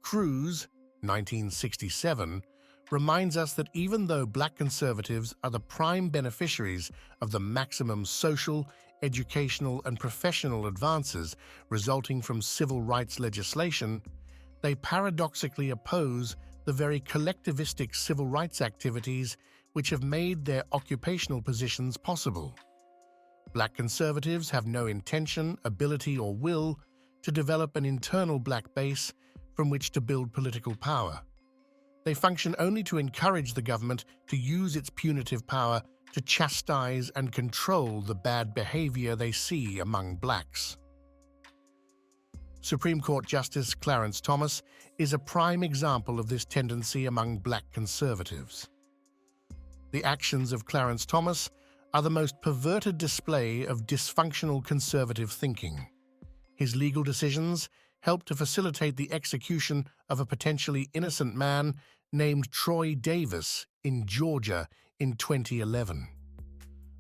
Cruz, 1967, reminds us that even though black conservatives are the prime beneficiaries of the maximum social, educational, and professional advances resulting from civil rights legislation, they paradoxically oppose the very collectivistic civil rights activities which have made their occupational positions possible. Black conservatives have no intention, ability, or will to develop an internal black base from which to build political power. They function only to encourage the government to use its punitive power to chastise and control the bad behavior they see among blacks. Supreme Court Justice Clarence Thomas is a prime example of this tendency among black conservatives. The actions of Clarence Thomas are the most perverted display of dysfunctional conservative thinking. His legal decisions helped to facilitate the execution of a potentially innocent man named Troy Davis in Georgia in 2011.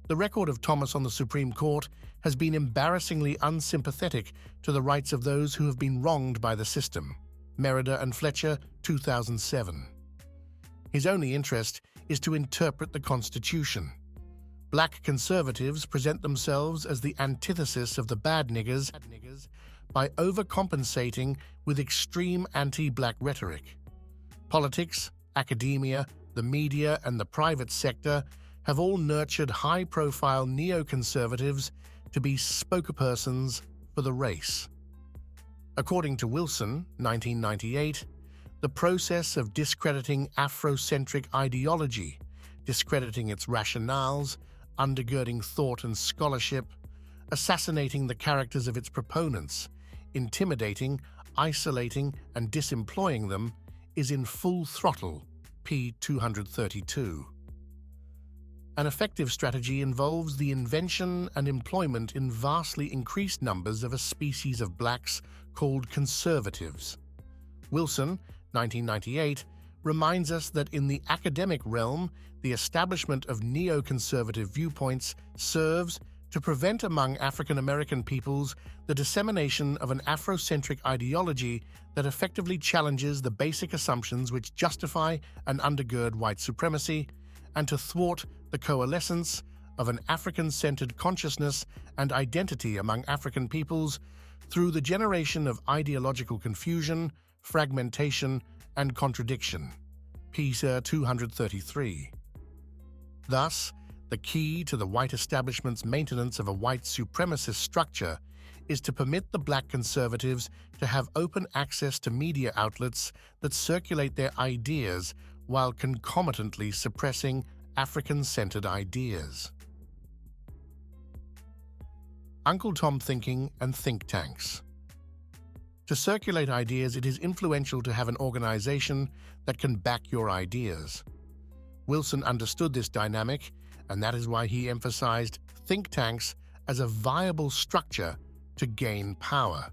The record of Thomas on the Supreme Court has been embarrassingly unsympathetic to the rights of those who have been wronged by the system. Merida and Fletcher, 2007. His only interest is to interpret the Constitution. Black conservatives present themselves as the antithesis of the bad niggers by overcompensating with extreme anti-black rhetoric. Politics, academia, the media, and the private sector have all nurtured high-profile neoconservatives to be spokespersons for the race. According to Wilson, 1998, the process of discrediting Afrocentric ideology, discrediting its rationales, undergirding thought and scholarship, assassinating the characters of its proponents, intimidating, isolating, and disemploying them, is in full throttle, p. 232. An effective strategy involves the invention and employment in vastly increased numbers of a species of blacks called conservatives. Wilson, 1998, reminds us that in the academic realm, the establishment of neoconservative viewpoints serves to prevent among African American peoples the dissemination of an Afrocentric ideology that effectively challenges the basic assumptions which justify and undergird white supremacy, and to thwart the coalescence of an African-centered consciousness and identity among African peoples through the generation of ideological confusion, fragmentation, and contradiction. P. 233. Thus, the key to the white establishment's maintenance of a white supremacist structure is to permit the black conservatives to have open access to media outlets that circulate their ideas while concomitantly suppressing African-centered ideas. Uncle Tom thinking and think tanks. To circulate ideas, it is influential to have an organization that can back your ideas. Wilson understood this dynamic, and that is why he emphasized think tanks as a viable structure to gain power.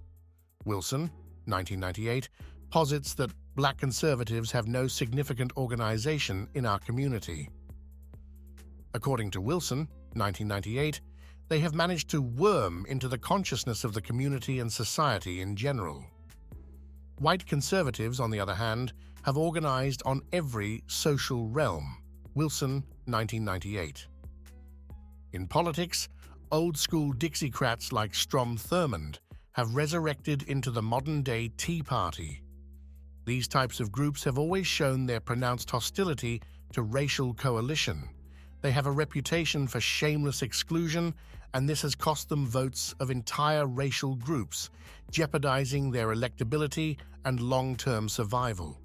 Wilson, 1998, posits that black conservatives have no significant organization in our community. According to Wilson, 1998, they have managed to worm into the consciousness of the community and society in general. White conservatives, on the other hand, have organized on every social realm. Wilson, 1998. In politics, old-school Dixiecrats like Strom Thurmond have resurrected into the modern-day Tea Party. These types of groups have always shown their pronounced hostility to racial coalition. They have a reputation for shameless exclusion, and this has cost them votes of entire racial groups, jeopardizing their electability and long-term survival.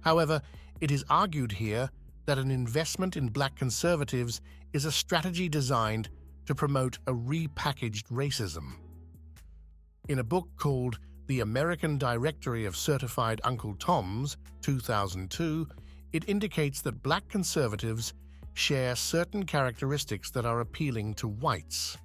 However, it is argued here that an investment in black conservatives is a strategy designed to promote a repackaged racism. In a book called The American Directory of Certified Uncle Toms, 2002, it indicates that black conservatives share certain characteristics that are appealing to whites.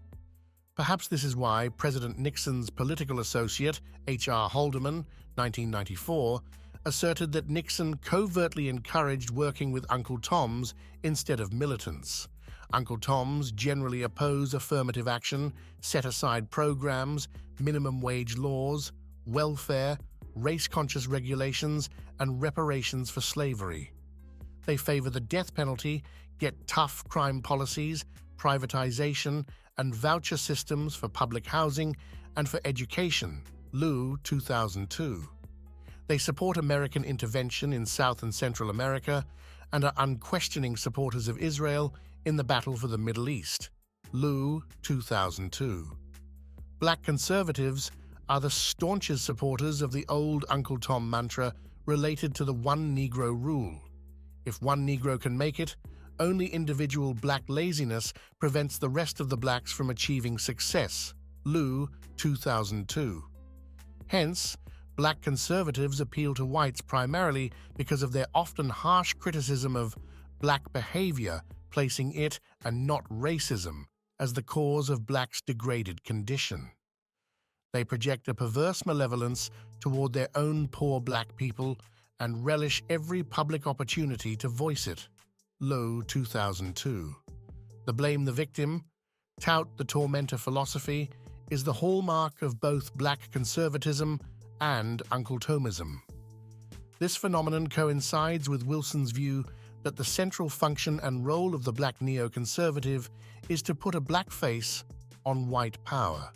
Perhaps this is why President Nixon's political associate, H.R. Haldeman, 1994, asserted that Nixon covertly encouraged working with Uncle Toms instead of militants. Uncle Toms generally oppose affirmative action, set-aside programs, minimum wage laws, welfare, race-conscious regulations, and reparations for slavery. They favor the death penalty, get tough crime policies, privatization, and voucher systems for public housing and for education, Liu, 2002. They support American intervention in South and Central America and are unquestioning supporters of Israel in the battle for the Middle East, Liu, 2002. Black conservatives are the staunchest supporters of the old Uncle Tom mantra related to the one Negro rule. If one Negro can make it, only individual black laziness prevents the rest of the blacks from achieving success, Liu, 2002. Hence, black conservatives appeal to whites primarily because of their often harsh criticism of black behavior, placing it, and not racism, as the cause of blacks' degraded condition. They project a perverse malevolence toward their own poor black people and relish every public opportunity to voice it, Low, 2002. The blame the victim, tout the tormentor philosophy is the hallmark of both black conservatism and Uncle Tomism. This phenomenon coincides with Wilson's view that the central function and role of the black neoconservative is to put a black face on white power.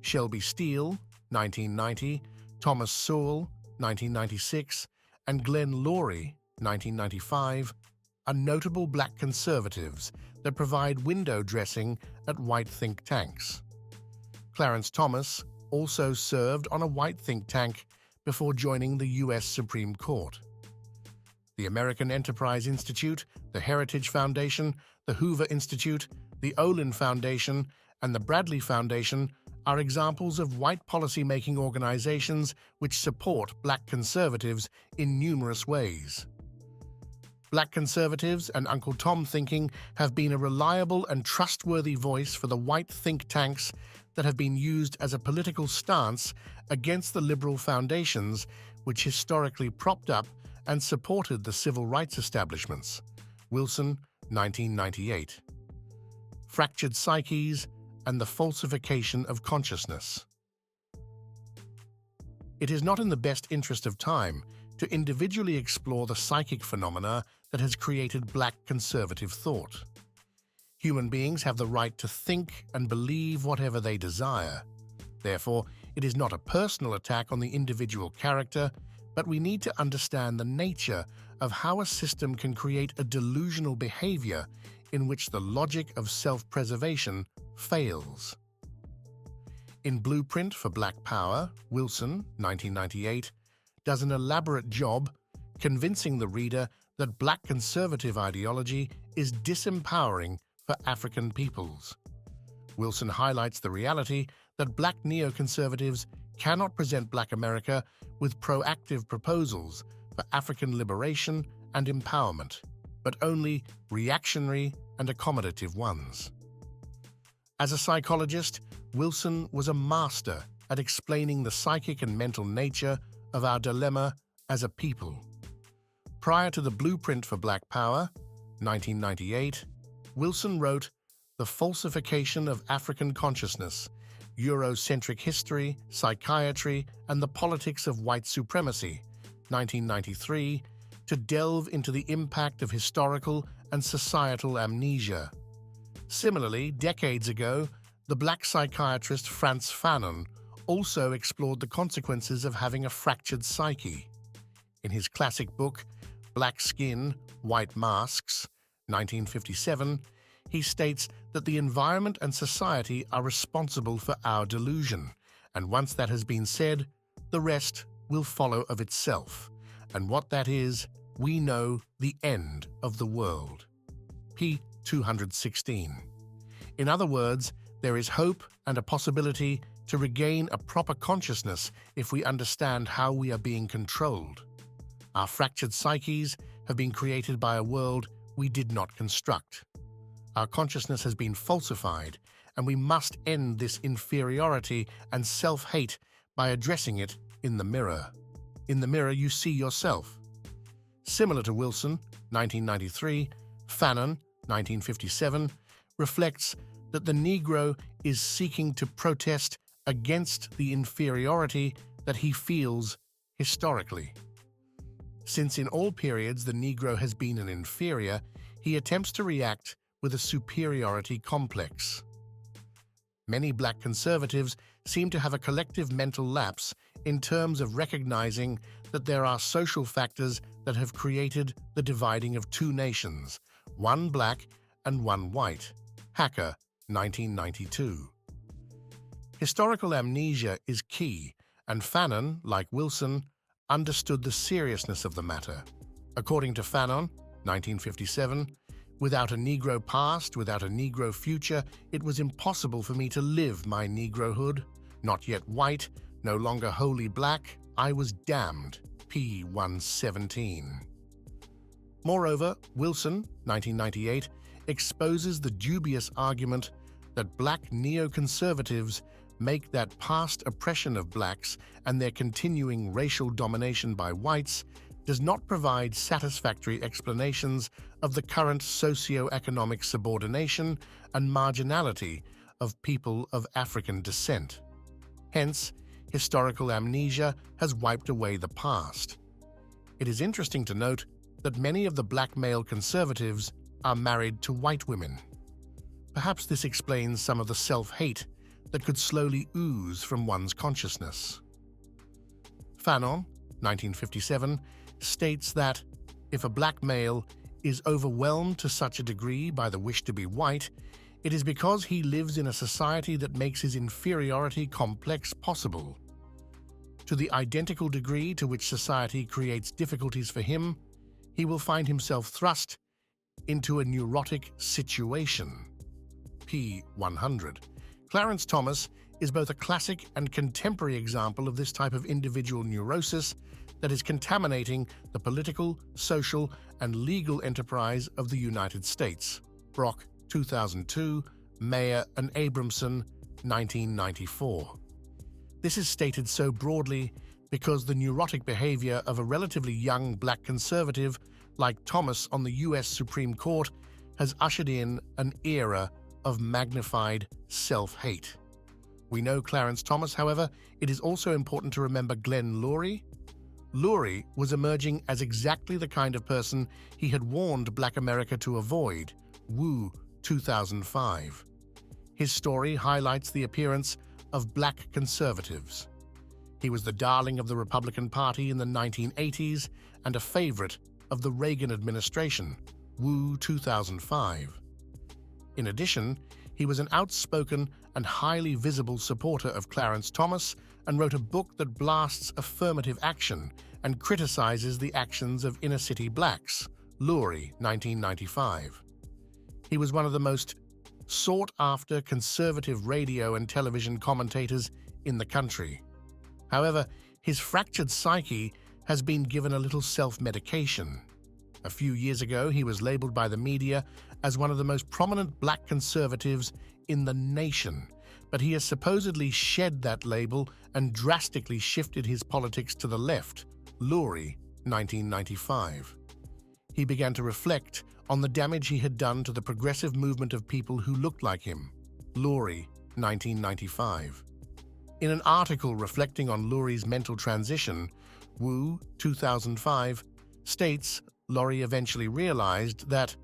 Shelby Steele, 1990, Thomas Sowell, 1996, and Glenn Laurie, 1995, are notable black conservatives that provide window dressing at white think tanks. Clarence Thomas also served on a white think tank before joining the U.S. Supreme Court. The American Enterprise Institute, the Heritage Foundation, the Hoover Institute, the Olin Foundation, and the Bradley Foundation are examples of white policymaking organizations which support black conservatives in numerous ways. Black conservatives and Uncle Tom thinking have been a reliable and trustworthy voice for the white think tanks that have been used as a political stance against the liberal foundations which historically propped up and supported the civil rights establishments. Wilson, 1998. Fractured Psyches and the Falsification of Consciousness. It is not in the best interest of time to individually explore the psychic phenomena that has created black conservative thought. Human beings have the right to think and believe whatever they desire. Therefore, it is not a personal attack on the individual character, but we need to understand the nature of how a system can create a delusional behavior in which the logic of self-preservation fails. In Blueprint for Black Power, Wilson, 1998, does an elaborate job convincing the reader that black conservative ideology is disempowering for African peoples. Wilson highlights the reality that black neoconservatives cannot present Black America with proactive proposals for African liberation and empowerment, but only reactionary and accommodative ones. As a psychologist, Wilson was a master at explaining the psychic and mental nature of our dilemma as a people. Prior to the Blueprint for Black Power, 1998, Wilson wrote The Falsification of African Consciousness, Eurocentric History, Psychiatry, and the Politics of White Supremacy, 1993, to delve into the impact of historical and societal amnesia. Similarly, decades ago, the black psychiatrist Frantz Fanon also explored the consequences of having a fractured psyche. In his classic book, Black Skin, White Masks, 1957, he states that the environment and society are responsible for our delusion, and once that has been said, the rest will follow of itself. And what that is, we know the end of the world. P. 216. In other words, there is hope and a possibility to regain a proper consciousness if we understand how we are being controlled. Our fractured psyches have been created by a world we did not construct. Our consciousness has been falsified, and we must end this inferiority and self-hate by addressing it in the mirror. In the mirror, you see yourself. Similar to Wilson, 1993, Fanon, 1957, reflects that the Negro is seeking to protest against the inferiority that he feels historically. Since in all periods the Negro has been an inferior, he attempts to react with a superiority complex. Many black conservatives seem to have a collective mental lapse in terms of recognizing that there are social factors that have created the dividing of two nations, one black and one white. Hacker, 1992. Historical amnesia is key, and Fanon, like Wilson, understood the seriousness of the matter. According to Fanon, 1957, without a Negro past, without a Negro future, it was impossible for me to live my Negrohood. Not yet white, no longer wholly black, I was damned. P. 117. Moreover, Wilson, 1998, exposes the dubious argument that black neoconservatives make that past oppression of blacks and their continuing racial domination by whites does not provide satisfactory explanations of the current socioeconomic subordination and marginality of people of African descent. Hence, historical amnesia has wiped away the past. It is interesting to note that many of the black male conservatives are married to white women. Perhaps this explains some of the self-hate that could slowly ooze from one's consciousness. Fanon, 1957, states that if a black male is overwhelmed to such a degree by the wish to be white, it is because he lives in a society that makes his inferiority complex possible. To the identical degree to which society creates difficulties for him, he will find himself thrust into a neurotic situation. P. 100. Clarence Thomas is both a classic and contemporary example of this type of individual neurosis that is contaminating the political, social, and legal enterprise of the United States. Brock, 2002, Mayer and Abramson, 1994. This is stated so broadly because the neurotic behavior of a relatively young black conservative like Thomas on the U.S. Supreme Court has ushered in an era of magnified self-hate. We know Clarence Thomas, however, it is also important to remember Glenn Loury. Loury was emerging as exactly the kind of person he had warned Black America to avoid. Wu, 2005. His story highlights the appearance of black conservatives. He was the darling of the Republican Party in the 1980s and a favorite of the Reagan administration. Wu, 2005. In addition, he was an outspoken and highly visible supporter of Clarence Thomas and wrote a book that blasts affirmative action and criticizes the actions of inner-city blacks. Loury, 1995. He was one of the most sought-after conservative radio and television commentators in the country. However, his fractured psyche has been given a little self-medication. A few years ago, he was labeled by the media as one of the most prominent black conservatives in the nation, but he has supposedly shed that label and drastically shifted his politics to the left. Loury, 1995. He began to reflect on the damage he had done to the progressive movement of people who looked like him. Loury, 1995. In an article reflecting on Loury's mental transition, Wu, 2005, states Loury eventually realized that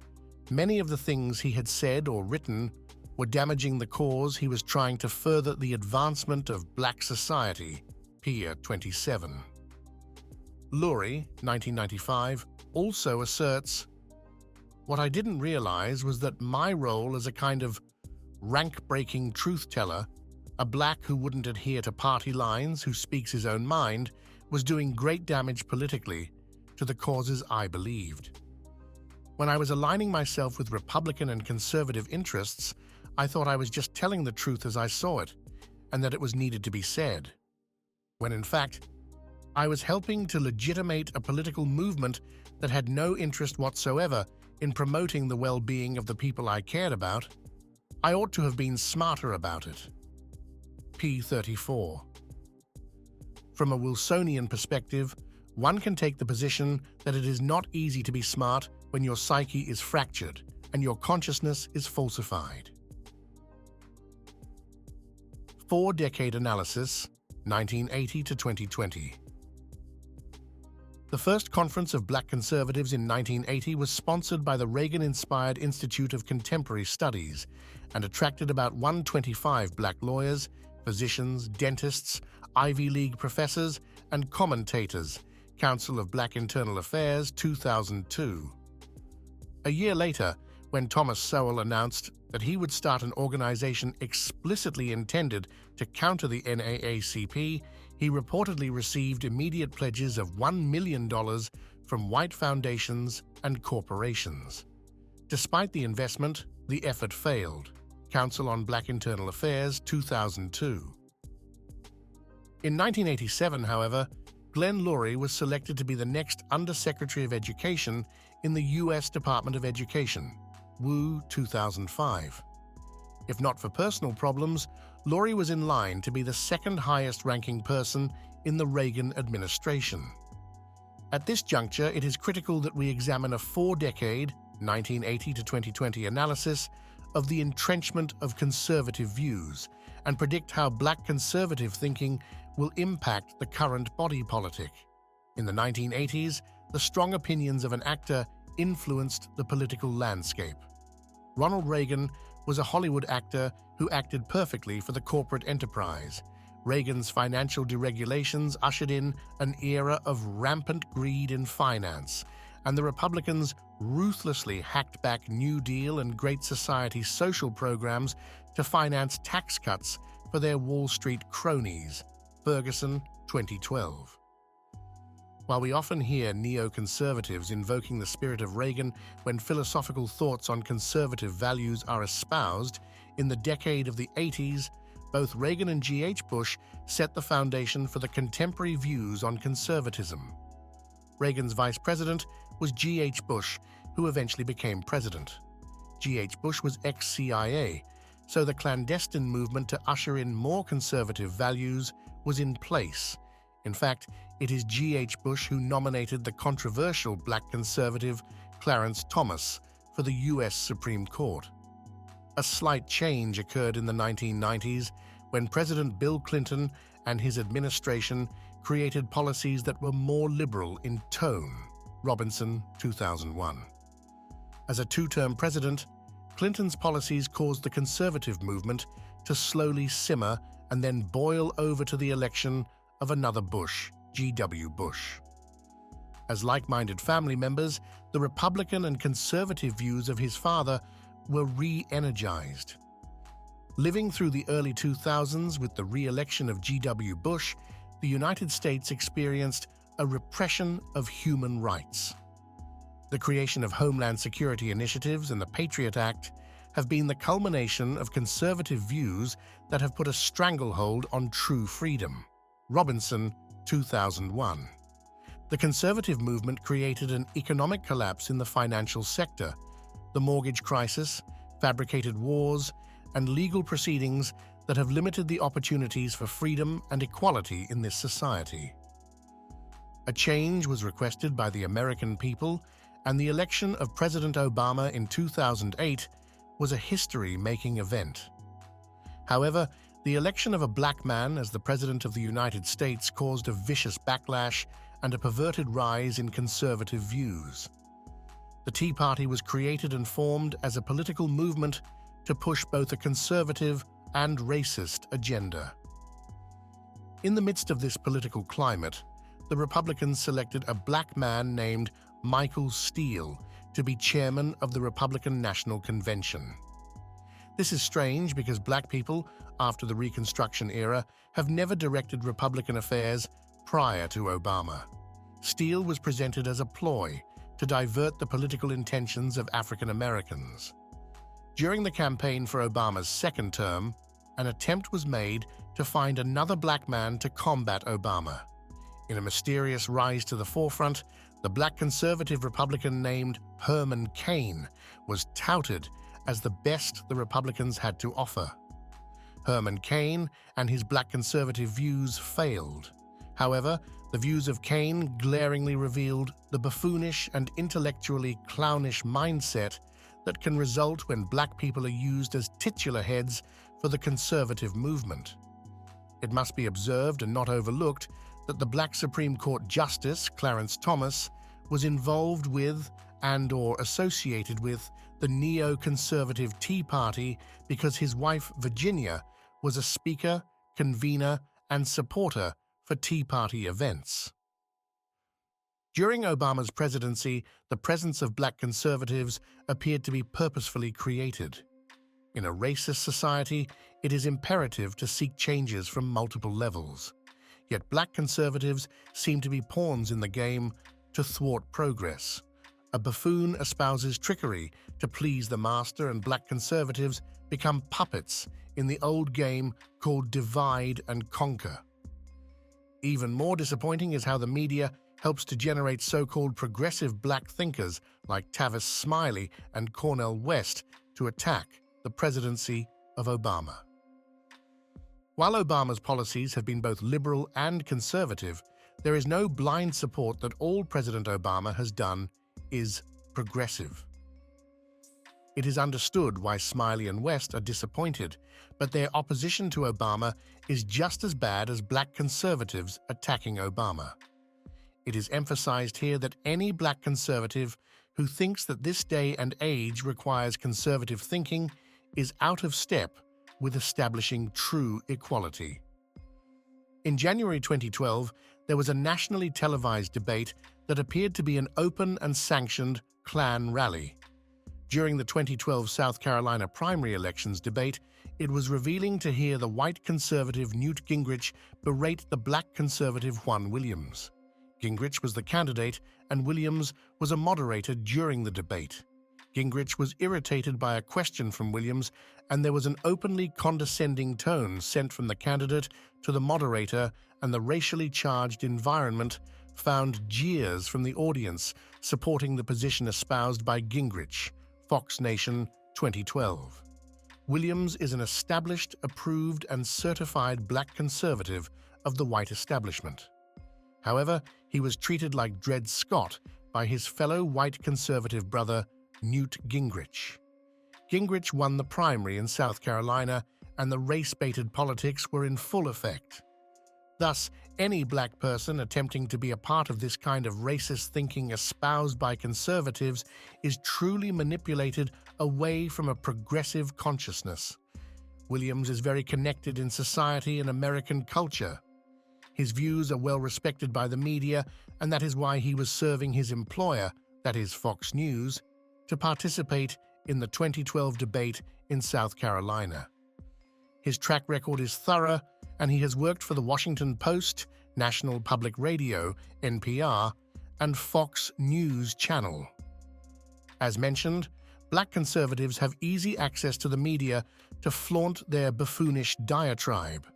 many of the things he had said or written were damaging the cause he was trying to further, the advancement of black society. Pier 27. Loury, 1995, also asserts, "What I didn't realize was that my role as a kind of rank-breaking truth-teller, a black who wouldn't adhere to party lines, who speaks his own mind, was doing great damage politically to the causes I believed." When I was aligning myself with Republican and conservative interests, I thought I was just telling the truth as I saw it, and that it was needed to be said. When in fact, I was helping to legitimate a political movement that had no interest whatsoever in promoting the well-being of the people I cared about. I ought to have been smarter about it. P34. From a Wilsonian perspective, one can take the position that it is not easy to be smart when your psyche is fractured and your consciousness is falsified. 4-decade analysis, 1980 to 2020. The first conference of Black conservatives in 1980 was sponsored by the Reagan-inspired Institute of Contemporary Studies and attracted about 125 Black lawyers, physicians, dentists, Ivy League professors, and commentators. Council of Black Internal Affairs, 2002. A year later, when Thomas Sowell announced that he would start an organization explicitly intended to counter the NAACP, he reportedly received immediate pledges of $1 million from white foundations and corporations. Despite the investment, the effort failed. Council on Black Internal Affairs, 2002. In 1987, however, Glenn Loury was selected to be the next Undersecretary of Education in the U.S. Department of Education, Wu 2005. If not for personal problems, Loury was in line to be the second highest-ranking person in the Reagan administration. At this juncture, it is critical that we examine a 4-decade, 1980 to 2020 analysis of the entrenchment of conservative views and predict how Black conservative thinking will impact the current body politic. In the 1980s, the strong opinions of an actor influenced the political landscape. Ronald Reagan was a Hollywood actor who acted perfectly for the corporate enterprise. Reagan's financial deregulations ushered in an era of rampant greed in finance, and the Republicans ruthlessly hacked back New Deal and Great Society social programs to finance tax cuts for their Wall Street cronies. Ferguson, 2012. While we often hear neoconservatives invoking the spirit of Reagan when philosophical thoughts on conservative values are espoused, in the decade of the 80s, both Reagan and G.H. Bush set the foundation for the contemporary views on conservatism. Reagan's vice president was G.H. Bush, who eventually became president. G.H. Bush was ex-CIA, so the clandestine movement to usher in more conservative values was in place. In fact, it is G.H. Bush who nominated the controversial Black conservative Clarence Thomas for the U.S. Supreme Court. A slight change occurred in the 1990s when President Bill Clinton and his administration created policies that were more liberal in tone. Robinson, 2001. As a two-term president, Clinton's policies caused the conservative movement to slowly simmer and then boil over to the election of another Bush, G.W. Bush. As like-minded family members, the Republican and conservative views of his father were re-energized. Living through the early 2000s with the re-election of G.W. Bush, the United States experienced a repression of human rights. The creation of Homeland Security initiatives and the Patriot Act have been the culmination of conservative views that have put a stranglehold on true freedom. Robinson, 2001. The conservative movement created an economic collapse in the financial sector. The mortgage crisis, fabricated wars, and legal proceedings that have limited the opportunities for freedom and equality in this society. A change was requested by the American people, and the election of President Obama in 2008 was a history-making event. However, the election of a Black man as the President of the United States caused a vicious backlash and a perverted rise in conservative views. The Tea Party was created and formed as a political movement to push both a conservative and racist agenda. In the midst of this political climate, the Republicans selected a Black man named Michael Steele to be chairman of the Republican National Convention. This is strange because Black people, after the Reconstruction era, have never directed Republican affairs prior to Obama. Steele was presented as a ploy to divert the political intentions of African Americans. During the campaign for Obama's second term, an attempt was made to find another black man to combat Obama. In a mysterious rise to the forefront, the black conservative Republican named Herman Cain was touted as the best the Republicans had to offer. Herman Cain and his black conservative views failed. However, the views of Cain glaringly revealed the buffoonish and intellectually clownish mindset that can result when black people are used as titular heads for the conservative movement. It must be observed and not overlooked that the black Supreme Court Justice, Clarence Thomas, was involved with and/or associated with the neo-conservative Tea Party because his wife, Virginia, was a speaker, convener, and supporter for Tea Party events. During Obama's presidency, the presence of black conservatives appeared to be purposefully created. In a racist society, it is imperative to seek changes from multiple levels. Yet black conservatives seem to be pawns in the game to thwart progress. A buffoon espouses trickery to please the master, and black conservatives become puppets in the old game called divide and conquer. Even more disappointing is how the media helps to generate so-called progressive black thinkers like Tavis Smiley and Cornel West to attack the presidency of Obama. While Obama's policies have been both liberal and conservative, there is no blind support that all President Obama has done is progressive. It is understood why Smiley and West are disappointed, but their opposition to Obama is just as bad as black conservatives attacking Obama. It is emphasized here that any black conservative who thinks that this day and age requires conservative thinking is out of step with establishing true equality. In January 2012, there was a nationally televised debate that appeared to be an open and sanctioned Klan rally. During the 2012 South Carolina primary elections debate, it was revealing to hear the white conservative Newt Gingrich berate the black conservative Juan Williams. Gingrich was the candidate, and Williams was a moderator during the debate. Gingrich was irritated by a question from Williams, and there was an openly condescending tone sent from the candidate to the moderator, and the racially charged environment found jeers from the audience supporting the position espoused by Gingrich. Fox Nation, 2012. Williams is an established, approved, and certified black conservative of the white establishment. However, he was treated like Dred Scott by his fellow white conservative brother, Newt Gingrich. Gingrich won the primary in South Carolina, and the race-baited politics were in full effect. Thus, any black person attempting to be a part of this kind of racist thinking espoused by conservatives is truly manipulated away from a progressive consciousness. Williams is very connected in society and American culture. His views are well respected by the media, and that is why he was serving his employer, that is Fox News, to participate in the 2012 debate in South Carolina. His track record is thorough, and he has worked for the Washington Post, National Public Radio, NPR, and Fox News Channel. As mentioned, black conservatives have easy access to the media to flaunt their buffoonish diatribe.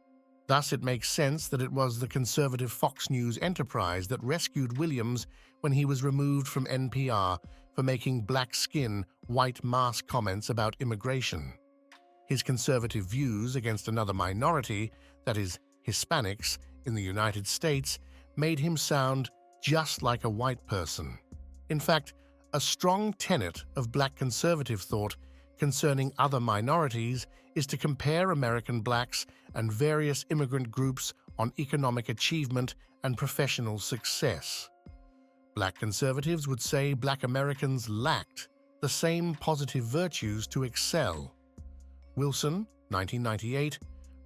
Thus, it makes sense that it was the conservative Fox News enterprise that rescued Williams when he was removed from NPR for making black skin, white mask comments about immigration. His conservative views against another minority, that is, Hispanics, in the United States, made him sound just like a white person. In fact, a strong tenet of black conservative thought concerning other minorities is to compare American blacks and various immigrant groups on economic achievement and professional success. Black conservatives would say black Americans lacked the same positive virtues to excel. Wilson, 1998,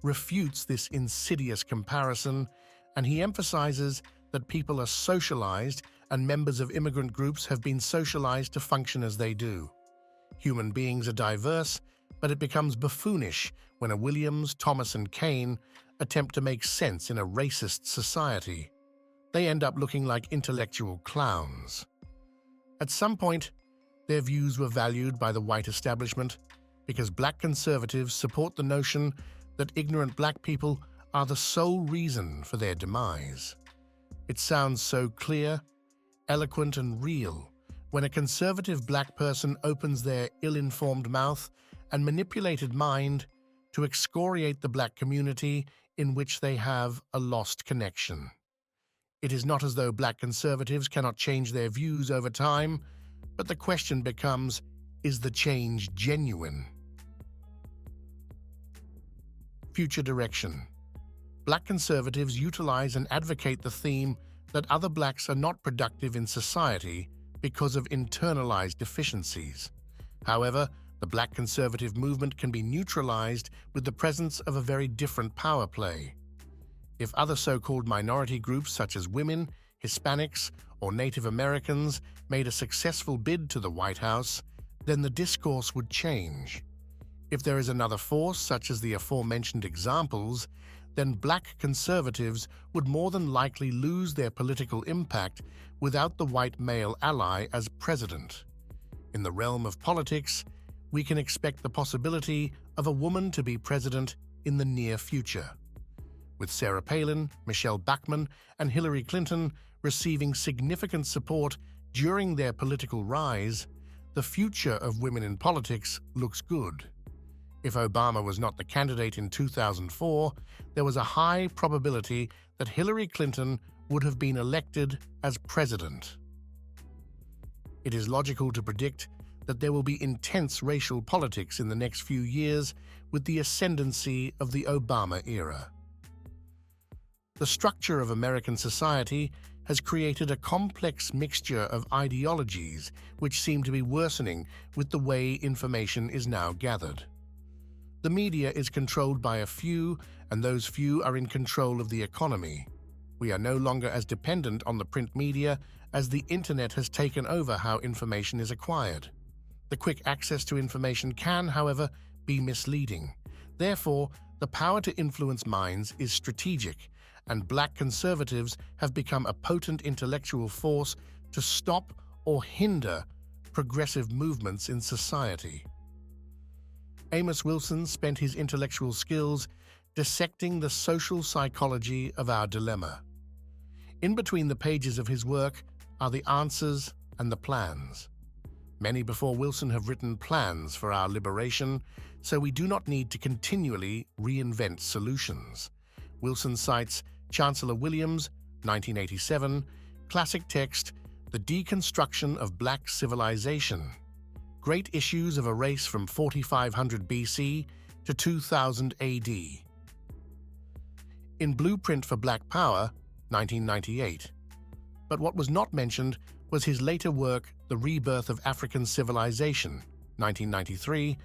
refutes this insidious comparison, and he emphasizes that people are socialized and members of immigrant groups have been socialized to function as they do. Human beings are diverse, but it becomes buffoonish when a Williams, Thomas, and Cain attempt to make sense in a racist society. They end up looking like intellectual clowns. At some point, their views were valued by the white establishment because black conservatives support the notion that ignorant black people are the sole reason for their demise. It sounds so clear, eloquent, and real when a conservative black person opens their ill-informed mouth and manipulated mind to excoriate the black community in which they have a lost connection. It is not as though black conservatives cannot change their views over time, but the question becomes, is the change genuine? Future direction. Black conservatives utilize and advocate the theme that other blacks are not productive in society because of internalized deficiencies. However, the black conservative movement can be neutralized with the presence of a very different power play. If other so-called minority groups such as women, Hispanics, or Native Americans made a successful bid to the White House, then the discourse would change. If there is another force, such as the aforementioned examples, then black conservatives would more than likely lose their political impact without the white male ally as president. In the realm of politics, we can expect the possibility of a woman to be president in the near future, with Sarah Palin, Michelle Bachmann, and Hillary Clinton receiving significant support during their political rise. The future of women in politics looks good. If Obama was not the candidate in 2004, there was a high probability that Hillary Clinton would have been elected as president. It is logical to predict that there will be intense racial politics in the next few years with the ascendancy of the Obama era. The structure of American society has created a complex mixture of ideologies which seem to be worsening with the way information is now gathered. The media is controlled by a few, and those few are in control of the economy. We are no longer as dependent on the print media as the internet has taken over how information is acquired. The quick access to information can, however, be misleading. Therefore, the power to influence minds is strategic, and black conservatives have become a potent intellectual force to stop or hinder progressive movements in society. Amos Wilson spent his intellectual skills dissecting the social psychology of our dilemma. In between the pages of his work are the answers and the plans. Many before Wilson have written plans for our liberation, so we do not need to continually reinvent solutions. Wilson cites Chancellor Williams, 1987, classic text, The Deconstruction of Black Civilization, Great Issues of a Race from 4500 BC to 2000 AD. In Blueprint for Black Power, 1998. But what was not mentioned was his later work, The Rebirth of African Civilization, 1993,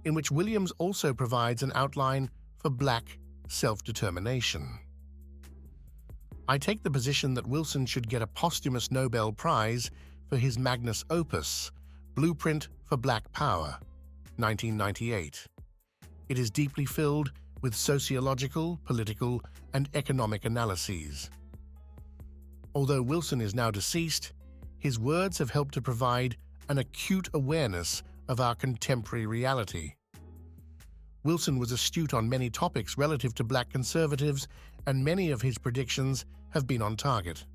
in which Williams also provides an outline for black self-determination. I take the position that Wilson should get a posthumous Nobel Prize for his magnus opus, Blueprint for Black Power, 1998. It is deeply filled with sociological, political, and economic analyses. Although Wilson is now deceased, his words have helped to provide an acute awareness of our contemporary reality. Wilson was astute on many topics relative to black conservatives, and many of his predictions have been on target.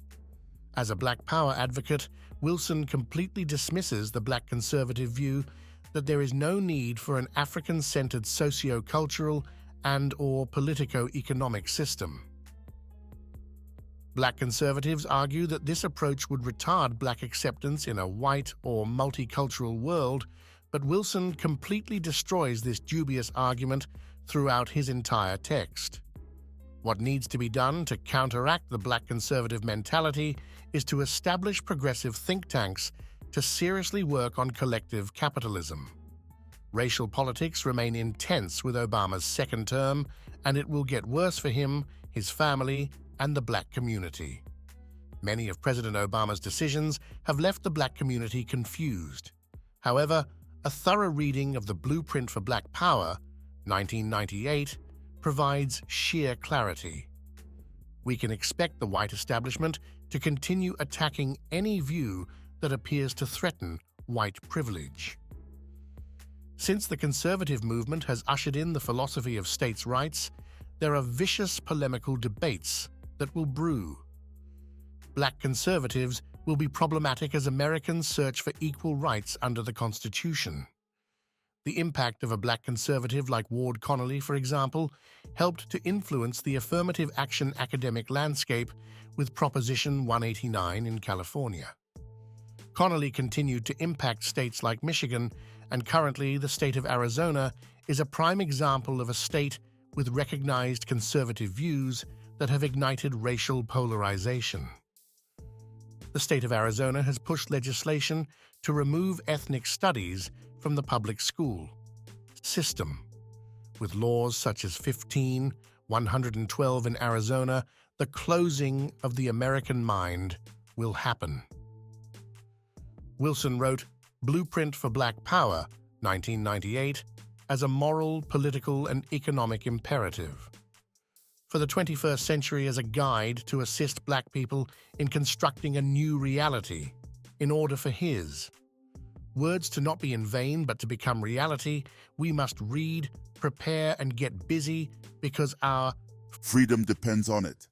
As a black power advocate, Wilson completely dismisses the black conservative view that there is no need for an African-centered socio-cultural and/or politico-economic system. Black conservatives argue that this approach would retard black acceptance in a white or multicultural world, but Wilson completely destroys this dubious argument throughout his entire text. What needs to be done to counteract the black conservative mentality is to establish progressive think tanks to seriously work on collective capitalism. Racial politics remain intense with Obama's second term, and it will get worse for him, his family, and the black community. Many of President Obama's decisions have left the black community confused. However, a thorough reading of the Blueprint for Black Power, 1998, provides sheer clarity. We can expect the white establishment to continue attacking any view that appears to threaten white privilege. Since the conservative movement has ushered in the philosophy of states' rights, there are vicious polemical debates that will brew. Black conservatives will be problematic as Americans search for equal rights under the Constitution. The impact of a black conservative like Ward Connerly, for example, helped to influence the affirmative action academic landscape with Proposition 189 in California. Connerly continued to impact states like Michigan, and currently the state of Arizona is a prime example of a state with recognized conservative views that have ignited racial polarization. The state of Arizona has pushed legislation to remove ethnic studies from the public school system. With laws such as 15112 in Arizona, the closing of the American mind will happen. Wilson wrote Blueprint for Black Power, 1998, as a moral, political, and economic imperative for the 21st century as a guide to assist Black people in constructing a new reality in order for his words to not be in vain but to become reality. We must read, prepare, and get busy because our freedom depends on it.